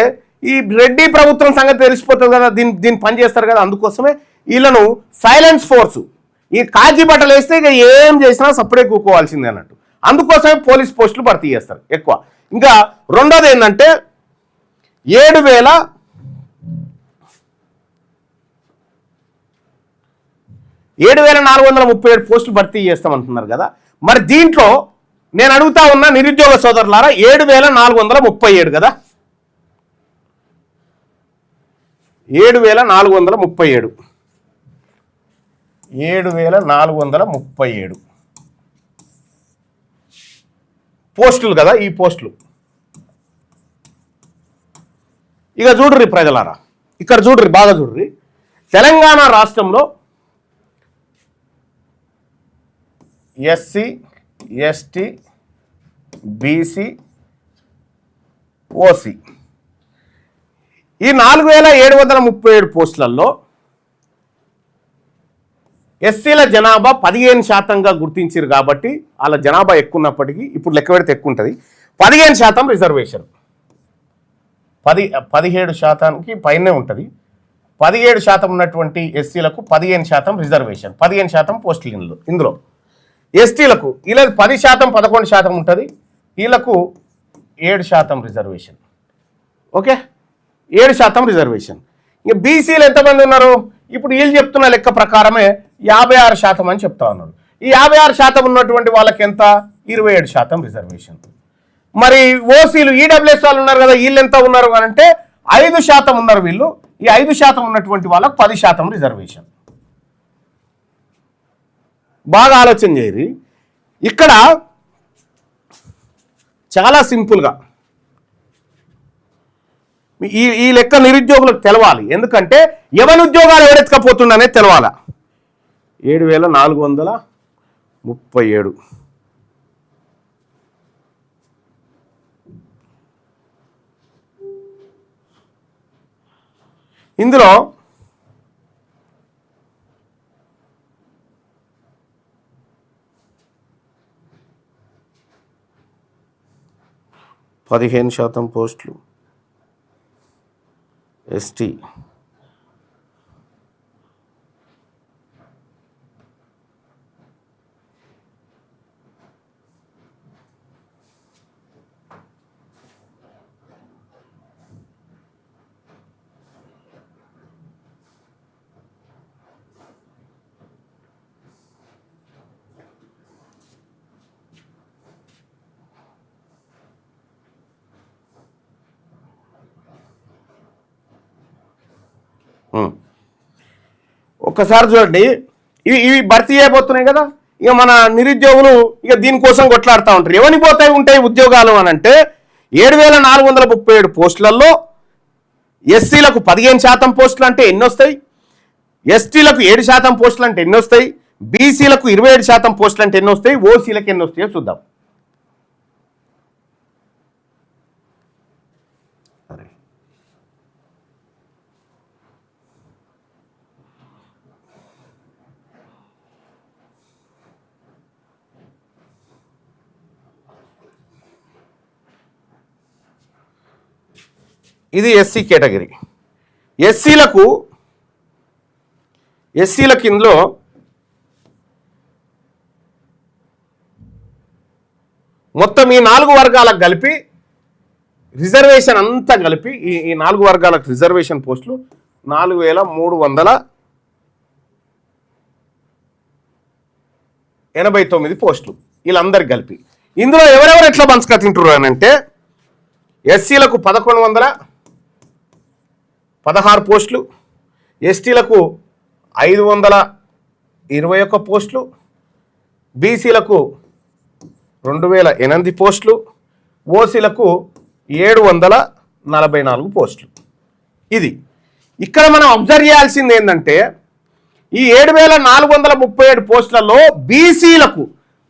ఈ రెడ్డి ప్రభుత్వం సంగతి తెలిసిపోతుంది కదా, దీన్ని పని చేస్తారు కదా. అందుకోసమే వీళ్ళను సైలెన్స్ ఫోర్సు, ఈ కాజీ బట్టలు వేస్తే ఇక ఏం చేసినా సప్పుడే కూకోవాల్సిందే అన్నట్టు. అందుకోసమే పోలీస్ పోస్టులు భర్తీ చేస్తారు ఎక్కువ. ఇంకా రెండోది ఏంటంటే 7,437 పోస్టులు భర్తీ చేస్తామంటున్నారు కదా. మరి దీంట్లో నేను అడుగుతా ఉన్న నిరుద్యోగ సోదరులారా, 7,437 కదా, 7,437 పోస్టులు కదా. ఈ పోస్టులు ఇక చూడ్రి ప్రజలారా, ఇక్కడ చూడ్రి, బాగా చూడ్రి. తెలంగాణ రాష్ట్రంలో ఎస్సీ, ఎస్టీ, బీసీ, ఓసీ ఈ 4,737 పోస్టులలో ఎస్సీల జనాభా 15% గుర్తించారు కాబట్టి వాళ్ళ జనాభా ఎక్కువ ఉన్నప్పటికీ ఇప్పుడు లెక్క పెడితే ఎక్కువ ఉంటుంది. 15% రిజర్వేషన్, 17%కి పైనే ఉంటుంది. 17% ఉన్నటువంటి ఎస్సీలకు 15% రిజర్వేషన్, 15% పోస్టులు. ఇందులో ఎస్టీలకు వీళ్ళకి 10%, 11% ఉంటుంది. వీళ్ళకు 7% రిజర్వేషన్. Okay, 7% reservation. ఇక బీసీలు ఎంతమంది ఉన్నారు? ఇప్పుడు వీళ్ళు చెప్తున్న లెక్క ప్రకారమే 56% అని చెప్తా ఉన్నారు. ఈ 56% ఉన్నటువంటి వాళ్ళకి ఎంత? 27% రిజర్వేషన్. మరి ఓసీలు, ఈడబ్ల్యూఎస్ వాళ్ళు ఉన్నారు కదా, వీళ్ళు ఎంత ఉన్నారు అని అంటే 5% ఉన్నారు వీళ్ళు. ఈ 5% ఉన్నటువంటి వాళ్ళకు 10% రిజర్వేషన్. బాగా ఆలోచన చేయరు. ఇక్కడ చాలా సింపుల్గా ఈ లెక్క నిరుద్యోగులకు తెలవాలి. ఎందుకంటే ఎవరి ఉద్యోగాలు ఎవరెత్తకపోతుండనే తెలవాలా. 7,437 ఇందులో పదిహేను శాతం పోస్టులు ఎస్టీ, 10. ఒక్కసారి చూడండి, ఇవి భర్తీ అయిపోతున్నాయి కదా. ఇక మన నిరుద్యోగులు ఇక దీనికోసం కొట్లాడుతూ ఉంటారు. ఎవరికి ఉంటాయి ఉద్యోగాలు అని అంటే 7,437 పోస్టులలో ఎస్సీలకు 15% పోస్టులు అంటే ఎన్ని వస్తాయి? ఎస్టీలకు 7% పోస్టులు అంటే ఎన్ని వస్తాయి? బీసీలకు 27% పోస్టులు అంటే ఎన్ని వస్తాయి? ఓసీలకు ఎన్ని వస్తాయో చూద్దాం. ఇది ఎస్సీ కేటగిరీ. ఎస్సీలకు ఇందులో మొత్తం ఈ 4 వర్గాలకు కలిపి రిజర్వేషన్ అంతా కలిపి ఈ 4 వర్గాలకు రిజర్వేషన్ పోస్టులు 4389 పోస్టులు వీళ్ళందరికి కలిపి. ఇందులో ఎవరెవరు ఎట్లా పంచుక తింటారు అని అంటే ఎస్సీలకు 1116 పోస్టులు, ఎస్టీలకు 521 పోస్టులు, బీసీలకు 2008 పోస్టులు, ఓసీలకు 744 పోస్టులు. ఇది ఇక్కడ మనం అబ్జర్వ్ చేయాల్సింది ఏంటంటే ఈ 7437 పోస్టులలో బీసీలకు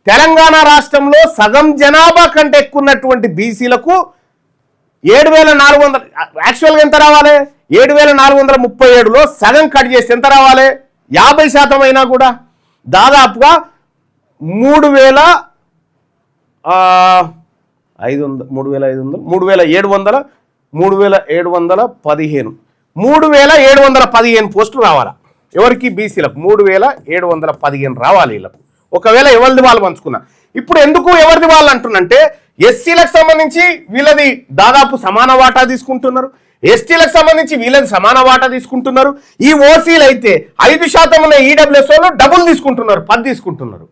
తెలంగాణ రాష్ట్రంలో సగం జనాభా కంటే ఎక్కువ ఉన్నటువంటి బీసీలకు 7400 యాక్చువల్గా ఎంత రావాలి? 7437లో సగం కట్ చేసి ఎంత రావాలి? 50% అయినా కూడా దాదాపుగా 3715 పోస్టులు రావాలా ఎవరికి? బీసీలకు 3715 రావాలి వీళ్ళకు. ఒకవేళ ఎవరిది వాళ్ళు పంచుకున్నా. ఇప్పుడు ఎందుకు ఎవరిది వాళ్ళు అంటున్నంటే ఎస్సీలకు సంబంధించి వీళ్ళది దాదాపు సమాన వాటా తీసుకుంటున్నారు, ఎస్టీలకు సంబంధించి వీళ్ళది సమాన వాటా తీసుకుంటున్నారు. ఈ ఓసీలు అయితే 5% ఉన్న ఈడబ్ల్యూఎస్ఓలో డబుల్ తీసుకుంటున్నారు, 10 తీసుకుంటున్నారు.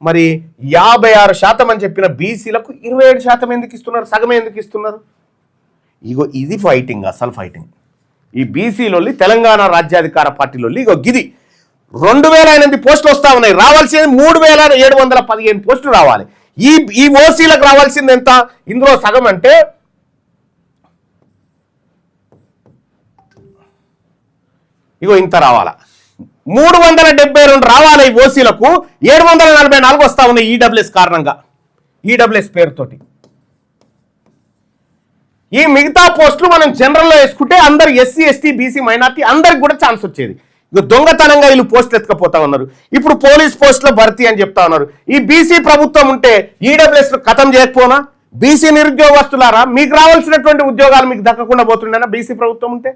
మరి 56% అని చెప్పిన బీసీలకు 27% ఎందుకు ఇస్తున్నారు? సగమే ఎందుకు ఇస్తున్నారు? ఇగో ఇది ఫైటింగ్, అసలు ఫైటింగ్. ఈ బీసీలొల్లి తెలంగాణ రాజ్యాధికార పార్టీలొల్లి ఇగో గిది. 2008 పోస్టులు వస్తా ఉన్నాయి, రావాల్సింది 3715 పోస్టులు రావాలి. ఈ ఓసీలకు రావాల్సింది ఎంత? ఇందులో సగం అంటే ఇగో ఇంత రావాలా, 372 రావాలి. ఈ ఓసీలకు 744 వస్తా ఉన్నాయి ఈడబ్ల్యూఎస్ కారణంగా, ఈడబ్ల్యూఎస్ పేరుతోటి. ఈ మిగతా పోస్టులు మనం జనరల్లో వేసుకుంటే అందరు ఎస్సీ ఎస్టీ బీసీ మైనార్టీ అందరికి కూడా ఛాన్స్ వచ్చేది. ఇక దొంగతనంగా వీళ్ళు పోస్టులు ఎత్తుకపోతా ఉన్నారు. ఇప్పుడు పోలీస్ పోస్టుల భర్తీ అని చెప్తా ఉన్నారు. ఈ బీసీ ప్రభుత్వం ఉంటే ఈడబ్ల్యూఎస్ ఖతం చేయకపోనా? బీసీ నిరుద్యోగస్తులారా, మీకు రావాల్సినటువంటి ఉద్యోగాలు మీకు దక్కకుండా పోతుండేనా బీసీ ప్రభుత్వం ఉంటే?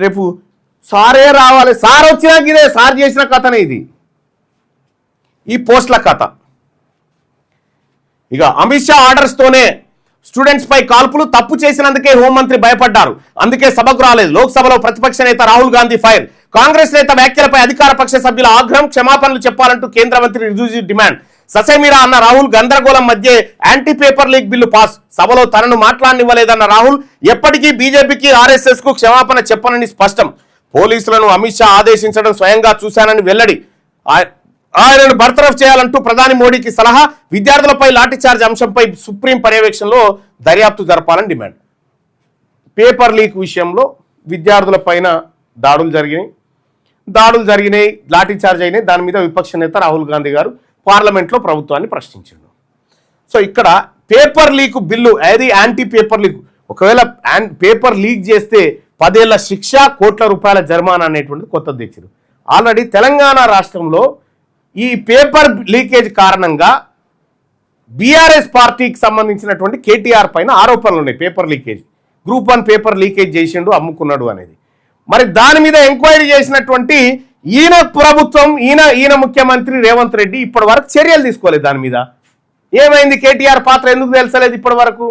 రేపు సారే రావాలి, సార్ వచ్చినాక ఇదే సార్ చేసిన కథనే ఇది, ఈ పోస్టుల కథ. ఇక అమిత్ షా ఆర్డర్స్తోనే స్టూడెంట్స్ పై కాల్పులు, తప్పు చేసినందుకే హోంమంత్రి భయపడ్డారు, అందుకే సభకు రాలేదు. లోక్సభలో ప్రతిపక్ష నేత రాహుల్ గాంధీ ఫైర్. కాంగ్రెస్ నేత వ్యాఖ్యలపై అధికార పక్ష సభ్యుల ఆగ్రహం, క్షమాపణలు చెప్పాలంటూ కేంద్ర మంత్రి రిజిజు డిమాండ్. ససేమిరా అన్న రాహుల్, గందరగోళం మధ్య anti paper leak bill pass. సభలో తనను మాట్లాడనివ్వలేదన్న రాహుల్, ఎప్పటికీ బీజేపీకి ఆర్ఎస్ఎస్ కు క్షమాపణ చెప్పనని స్పష్టం. పోలీసులను అమిత్ షా ఆదేశించడం స్వయంగా చూశానని వెల్లడి. ఆయనను బర్తరఫ్ చేయాలంటూ ప్రధాని మోడీకి సలహా. విద్యార్థులపై లాఠీచార్జ్ అంశంపై సుప్రీం పర్యవేక్షణలో దర్యాప్తు జరపాలని డిమాండ్. పేపర్ లీక్ విషయంలో విద్యార్థుల పైన దాడులు జరిగినాయి, లాఠీచార్జ్ అయినాయి. దాని మీద విపక్ష నేత రాహుల్ గాంధీ గారు పార్లమెంట్లో ప్రభుత్వాన్ని ప్రశ్నించారు. సో ఇక్కడ పేపర్ లీక్ బిల్లు, అది యాంటీ పేపర్ లీక్. ఒకవేళ పేపర్ లీక్ చేస్తే 10 ఏళ్ల శిక్ష, కోట్ల రూపాయల జరిమానా అనేటువంటిది కొత్తది తెచ్చారు. ఆల్రెడీ తెలంగాణ రాష్ట్రంలో ఈ పేపర్ లీకేజ్ కారణంగా బీఆర్ఎస్ పార్టీకి సంబంధించినటువంటి కేటీఆర్ పైన ఆరోపణలు ఉన్నాయి. Paper leakage, group 1 paper leakage చేసిండు, అమ్ముకున్నాడు అనేది. మరి దాని మీద ఎంక్వైరీ చేసినటువంటి ఈయన ప్రభుత్వం, ఈయన ముఖ్యమంత్రి రేవంత్ రెడ్డి ఇప్పటి వరకు చర్యలు తీసుకోలేదు. దాని మీద ఏమైంది? కేటీఆర్ పాత్ర ఎందుకు తెలుసలేదు ఇప్పటి వరకు?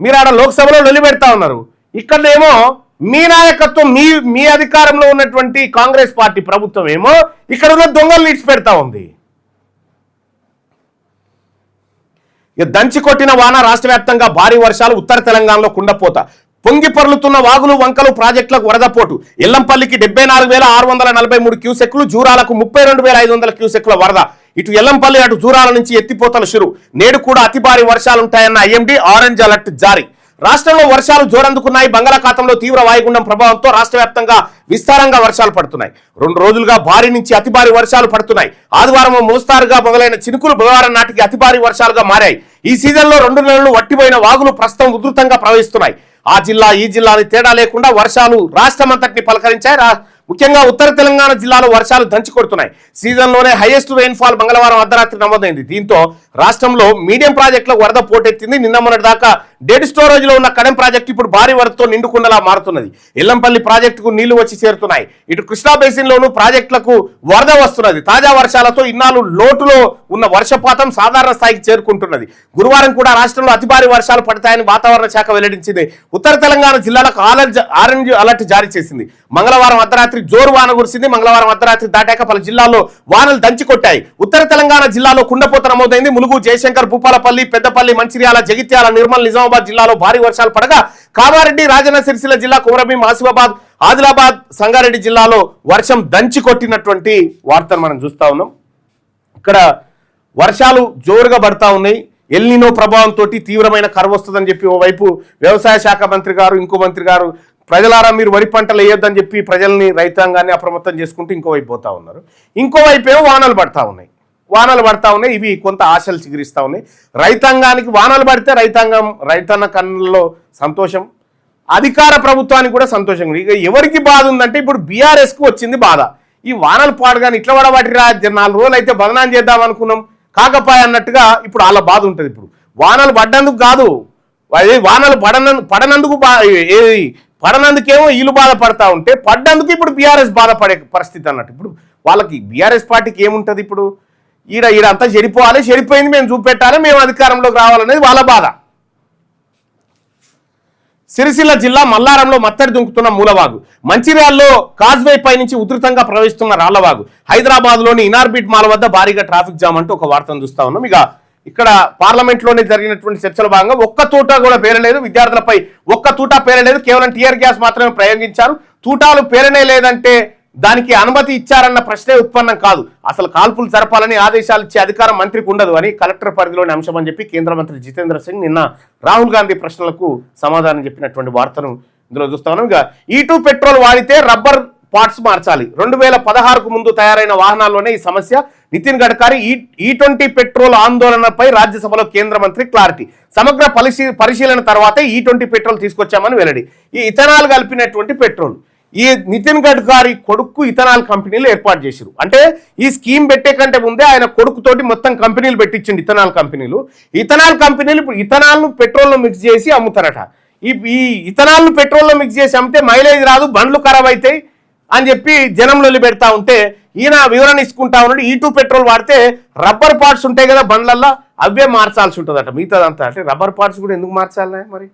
మీరు ఆడ లోక్సభలో నిలబెడతా ఉన్నారు, ఇక్కడేమో మీ నాయకత్వం, మీ అధికారంలో ఉన్నటువంటి కాంగ్రెస్ పార్టీ ప్రభుత్వం ఏమో ఇక్కడ ఉన్న దొంగలు విడిచిపెడతా ఉంది. దంచి కొట్టిన వాన, రాష్ట్ర వ్యాప్తంగా భారీ వర్షాలు, ఉత్తర తెలంగాణలో కుండపోత. పొంగి పొర్లుతున్న వాగులు, వంకలు, ప్రాజెక్టులకు వరదపోటు. ఎల్లంపల్లికి 74,643 క్యూసెక్లు, జూరాలకు 32,500 క్యూసెక్ల వరద. ఇటు ఎల్లంపల్లి అటు జూరాల నుంచి ఎత్తిపోతల షురు. నేడు కూడా అతి భారీ వర్షాలుంటాయన్న ఐఎండీ ఆరెంజ్ అలర్ట్ జారీ. రాష్ట్రంలో వర్షాలు జోరందుకున్నాయి. బంగాళాఖాతంలో తీవ్ర వాయుగుండం ప్రభావంతో రాష్ట్ర వ్యాప్తంగా విస్తారంగా వర్షాలు పడుతున్నాయి. 2 రోజులుగా భారీ నుంచి అతి భారీ వర్షాలు పడుతున్నాయి. ఆదివారం మోస్తారుగా మొదలైన చినుకులు బుధవారం నాటికి అతి భారీ వర్షాలుగా మారాయి. ఈ సీజన్లో 2 నెలలు వట్టిపోయిన వాగులు ప్రస్తుతం ఉధృతంగా ప్రవహిస్తున్నాయి. ఆ జిల్లా ఈ జిల్లా అని తేడా లేకుండా వర్షాలు రాష్ట్రమంతటిని పలకరించాయి. ముఖ్యంగా ఉత్తర తెలంగాణ జిల్లాలో వర్షాలు దంచి కొడుతున్నాయి. సీజన్లోనే హైయెస్ట్ రెయిన్ఫాల్ మంగళవారం అర్ధరాత్రి నమోదైంది. దీంతో రాష్ట్రంలో మీడియం ప్రాజెక్టులకు వరద పోటెత్తింది. నిన్న మొన్నటి దాకా డెడ్ స్టోరేజ్ లో ఉన్న కడెం ప్రాజెక్టు ఇప్పుడు భారీ వరదతో నిండుకుండలా మారుతున్నది. ఎల్లంపల్లి ప్రాజెక్టుకు నీళ్లు వచ్చి చేరుతున్నాయి. ఇటు కృష్ణా బేసిన్ లోను ప్రాజెక్టులకు వరద వస్తున్నది. తాజా వర్షాలతో ఇన్నాళ్ళు లోటులో ఉన్న వర్షపాతం సాధారణ స్థాయికి చేరుకుంటున్నది. గురువారం కూడా రాష్ట్రంలో అతి భారీ వర్షాలు పడతాయని వాతావరణ శాఖ వెల్లడించింది. ఉత్తర తెలంగాణ జిల్లాలకు ఆరెంజ్ అలర్ట్ జారీ చేసింది. మంగళవారం అర్ధరాత్రి జోరు వాన కురిసింది. మంగళవారం అర్ధరాత్రి దాటాక పలు జిల్లాల్లో వానలు దంచి కొట్టాయి. ఉత్తర తెలంగాణ జిల్లాలో కుండపోత నమోదైంది. ములుగు, జయశంకర్, భూపాలపల్లి, పెద్దపల్లి, మంచిర్యాల, జగిత్యాల, నిర్మల్, నిజామాబాద్ జిల్లాలో భారీ వర్షాలు పడగా కామారెడ్డి, రాజన్న సిరిసిల్ల జిల్లా, కుమరభీం, ఆసిఫాబాద్, ఆదిలాబాద్, సంగారెడ్డి జిల్లాలో వర్షం దంచి కొట్టినటువంటి వార్తను మనం చూస్తా ఉన్నాం. ఇక్కడ వర్షాలు జోరుగా పడతా ఉన్నాయి. ఎల్నినో ప్రభావంతో తీవ్రమైన కరువు వస్తుందని చెప్పి ఓవైపు వ్యవసాయ శాఖ మంత్రి గారు, ఇంకో మంత్రి గారు ప్రజలారా మీరు వరి పంటలు వేయొద్దని చెప్పి ప్రజల్ని, రైతాంగాన్ని అప్రమత్తం చేసుకుంటూ ఇంకోవైపు పోతా ఉన్నారు. ఇంకోవైపు ఏమో వానలు పడతా ఉన్నాయి. ఇవి కొంత ఆశలు చిగురిస్తూ ఉన్నాయి. రైతాంగానికి వానలు పడితే రైతన్న కన్నుల్లో సంతోషం, అధికార ప్రభుత్వానికి కూడా సంతోషం. ఇక ఎవరికి బాధ ఉందంటే ఇప్పుడు బీఆర్ఎస్కు వచ్చింది బాధ. ఈ వానలు పాడుగాని ఇట్లా పడబట్టిరా 4 రోజులు అయితే బదనాం చేద్దాం అనుకున్నాం, కాకపాయ అన్నట్టుగా ఇప్పుడు వాళ్ళ బాధ ఉంటుంది. ఇప్పుడు వానలు పడ్డందుకు కాదు, వానలు పడనందుకేమో వీళ్ళు బాధపడతా ఉంటే పడ్డందుకు ఇప్పుడు బీఆర్ఎస్ బాధపడే పరిస్థితి అన్నట్టు. ఇప్పుడు వాళ్ళకి బీఆర్ఎస్ పార్టీకి ఏముంటుంది? ఇప్పుడు ఈడ అంతా చెడిపోవాలి, చెడిపోయింది మేము చూపెట్టాలి, మేము అధికారంలోకి రావాలనేది వాళ్ళ బాధ. సిరిసిల్ల జిల్లా మల్లారంలో మత్తడి దుంకుతున్న మూలవాగు, మంచిర్యాలలో కాజ్వే పై నుంచి ఉధృతంగా ప్రవహిస్తున్న రాళ్లవాగు, హైదరాబాద్లోని ఇనార్బిట్ మాల్ వద్ద భారీగా ట్రాఫిక్ జామ్ అంటూ ఒక వార్తను చూస్తా ఉన్నాం. ఇక ఇక్కడ పార్లమెంట్లోనే జరిగినటువంటి చర్చల భాగంగా ఒక్క తూటా కూడా పేరలేదు. విద్యార్థులపై ఒక్క తూటా పేరలేదు. కేవలం టియర్ గ్యాస్ మాత్రమే ప్రయోగించారు. తూటాలు పేరనే లేదంటే దానికి అనుమతి ఇచ్చారన్న ప్రశ్నే ఉత్పన్నం కాదు. అసలు కాల్పులు జరపాలని ఆదేశాలు ఇచ్చే అధికారం మంత్రికి ఉండదు అని కలెక్టర్ పరిధిలోని అంశం అని చెప్పి కేంద్ర మంత్రి జితేంద్ర సింగ్ నిన్న రాహుల్ గాంధీ ప్రశ్నలకు సమాధానం చెప్పినటువంటి వార్తను ఇందులో చూస్తా ఉన్నాం. ఇక E2 పెట్రోల్ వాడితే రబ్బర్ పార్ట్స్ మార్చాలి. 2016కు ముందు తయారైన వాహనాల్లోనే ఈ సమస్య. నితిన్ గడ్కరీ E20 పెట్రోల్ ఆందోళనపై రాజ్యసభలో కేంద్ర మంత్రి క్లారిటీ. సమగ్ర పరిశీలన తర్వాతే E20 పెట్రోల్ తీసుకొచ్చామని వెల్లడి. ఈ ఇథనాల్ కలిపినటువంటి పెట్రోల్ ఈ నితిన్ గడ్కరీ కొడుకు ఇథనాల్ కంపెనీలు ఏర్పాటు చేశారు. అంటే ఈ స్కీమ్ పెట్టే కంటే ముందే ఆయన కొడుకుతోటి మొత్తం కంపెనీలు పెట్టించింది. ఇథనాల్ కంపెనీలు ఇప్పుడు ఇథనాల్ను పెట్రోల్లో మిక్స్ చేసి అమ్ముతారట. ఈ ఇథనాల్ను పెట్రోల్లో మిక్స్ చేసి అమ్మితే మైలేజ్ రాదు, బండ్లు ఖరాబ్ అవుతాయి అని చెప్పి జనంలో పెడతా ఉంటే ఈయన వివరణ ఇసుకుంటా ఉన్నాడు. E2 పెట్రోల్ వాడితే రబ్బర్ పార్ట్స్ ఉంటాయి కదా బండ్లల్లో, అవే మార్చాల్సి ఉంటుందట మిగతాదంతా. అంటే రబ్బర్ పార్ట్స్ కూడా ఎందుకు మార్చాలనే మరి?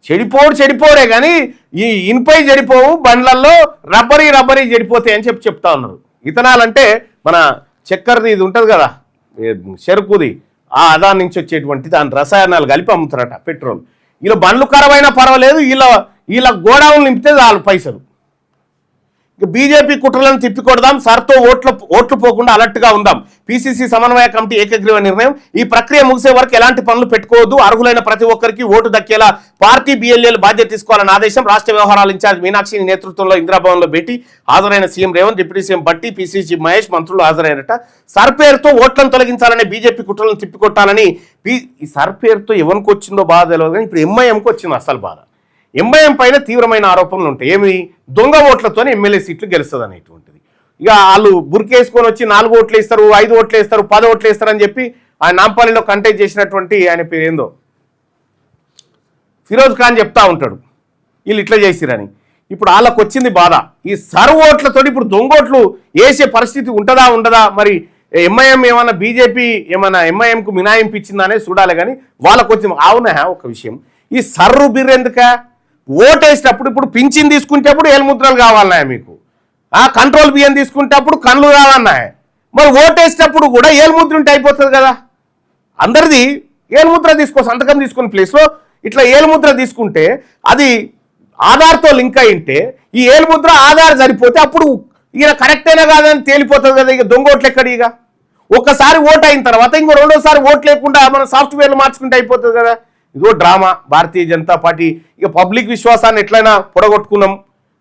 చెడిపోడే కానీ ఈ ఇనుపై చెడిపోవు, బండ్లల్లో రబ్బరీ చెడిపోతాయి అని చెప్తా ఉన్నారు. ఇథనాల్ అంటే మన చక్కెరది ఇది ఉంటుంది కదా, చెరుకుది, దాని నుంచి వచ్చేటువంటి దాని రసాయనాలు కలిపి అమ్ముతారట పెట్రోల్. ఇలా బండ్లు ఖరాబ్ అయినా పర్వాలేదు, ఇలా గోడౌన్లు నింపితే చాలు పైసలు. బీజేపీ కుట్రలను తిప్పికొడదాం, సార్తో ఓట్లు పోకుండా అలర్ట్గా ఉందాం. PCC సమన్వయ కమిటీ ఏకగ్రీవ నిర్ణయం. ఈ ప్రక్రియ ముగిసే వరకు ఎలాంటి పనులు పెట్టుకోవద్దు. అర్హులైన ప్రతి ఒక్కరికి ఓటు దక్కేలా పార్టీ BLAలు బాధ్యత తీసుకోవాలని ఆదేశం. రాష్ట్ర వ్యవహారాల ఇన్ఛార్జ్ మీనాక్షి నేతృత్వంలో ఇందిరాభవన్లో భేటీ. హాజరైన CM Revanth, deputy CM Bhatti, PCC Mahesh మంత్రులు హాజరైనట. సర్ పేరుతో ఓట్లను తొలగించాలనే బీజేపీ కుట్రలను తిప్పికొట్టాలని. ఈ సర్ పేరుతో ఎవరికి వచ్చిందో బాధ తెలియదు కానీ ఇప్పుడు MIMకి వచ్చింది అసలు బాధ. MIM పైన తీవ్రమైన ఆరోపణలు ఉంటాయి. ఏమి దొంగ ఓట్లతో ఎమ్మెల్యే సీట్లు గెలుస్తుంది అనేటువంటిది. ఇక వాళ్ళు బురికేసుకొని వచ్చి 4 ఓట్లు వేస్తారు, 5 ఓట్లు వేస్తారు, 10 ఓట్లు వేస్తారు అని చెప్పి ఆ నాంపల్లిలో కంటెస్ట్ చేసినటువంటి ఆయన పేరు ఏందో ఫిరోజ్ ఖాన్ చెప్తా ఉంటాడు వీళ్ళు ఇట్లా చేసిరని. ఇప్పుడు వాళ్ళకు వచ్చింది బాధ. ఈ సర్వ్ ఓట్లతో ఇప్పుడు దొంగోట్లు వేసే పరిస్థితి ఉంటుందా ఉండదా? మరి MIM ఏమన్నా బీజేపీ ఏమన్నా MIMకు మినాయింపు ఇచ్చిందనే చూడాలి కానీ వాళ్ళకు వచ్చింది. అవునా ఒక విషయం, ఈ సర్రు బిర్రు ఎందుక? ఓటేసేటప్పుడు ఇప్పుడు పింఛన్ తీసుకునేటప్పుడు ఏలుముద్రలు కావాలన్నాయ మీకు, కంట్రోల్ బియ్యం తీసుకునేటప్పుడు కళ్ళు కావాలన్నాయ. మరి ఓటేసేటప్పుడు కూడా ఏలుముద్ర ఉంటే అయిపోతుంది కదా. అందరిది ఏలుముద్ర సంతకం తీసుకునే ప్లేస్లో ఇట్లా ఏలుముద్ర తీసుకుంటే అది ఆధార్తో లింక్ అయి ఉంటే ఈ ఏలుముద్ర ఆధార్ సరిపోతే అప్పుడు ఈయన కరెక్ట్ అయినా కాదని తేలిపోతుంది కదా. ఇక దొంగ ఓట్లు ఎక్కడ? ఇక ఒక్కసారి ఓటు అయిన తర్వాత ఇంకో రెండోసారి ఓటు లేకుండా మనం సాఫ్ట్వేర్లు మార్చుకుంటే అయిపోతుంది కదా. ఇదో డ్రామా భారతీయ జనతా పార్టీ. ఇక పబ్లిక్ విశ్వాసాన్ని ఎట్లయినా పొడగొట్టుకున్నాం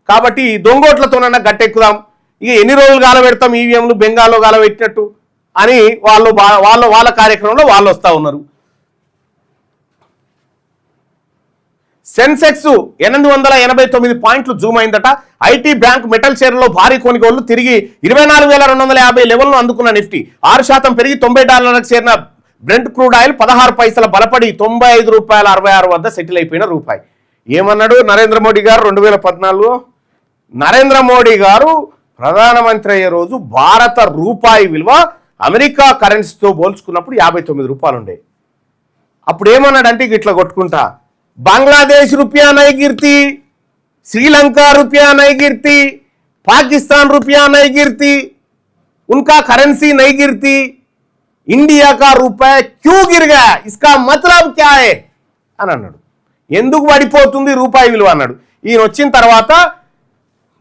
కాబట్టి దొంగోట్లతోనన్నా గట్టెక్కుదాం. ఇక ఎన్ని రోజులు గాలబెడతాం ఈవీఎంలు బెంగాల్లో గాలబెట్టినట్టు అని వాళ్ళ కార్యక్రమంలో వాళ్ళు వస్తూ ఉన్నారు. సెన్సెక్స్ 889 పాయింట్లు జూమ్ అయిందట. ఐటీ బ్యాంక్ మెటల్ షేర్లో భారీ కొనుగోళ్లు తిరిగి 24,250 లెవెల్ను అందుకున్న నిఫ్టీ 6% పెరిగి $90 చేరిన బ్రెంట్ క్రూడ్ ఆయిల్ 16 పైసల బలపడి ₹95.66 వద్ద సెటిల్ అయిపోయిన రూపాయి. ఏమన్నాడు నరేంద్ర మోడీ గారు 2014? నరేంద్ర మోడీ గారు ప్రధానమంత్రి అయ్యే రోజు భారత రూపాయి విలువ అమెరికా కరెన్సీతో పోల్చుకున్నప్పుడు 59 రూపాయలు ఉండే. అప్పుడు ఏమన్నాడంటే ఇట్లా కొట్టుకుంటా, బంగ్లాదేశ్ రూపాయ నై గిర్తి, శ్రీలంక రూపాయ నై గిర్తి, పాకిస్తాన్ రూపాయ నై గిర్తి, उनका करेंसी नहीं गिरती, ఇండియా కా రూపాయి క్యూ గిరిగా ఇస్కా మతలబ్ క్యా హై అని అన్నాడు. ఎందుకు పడిపోతుంది రూపాయి విలువ అన్నాడు. ఈయన వచ్చిన తర్వాత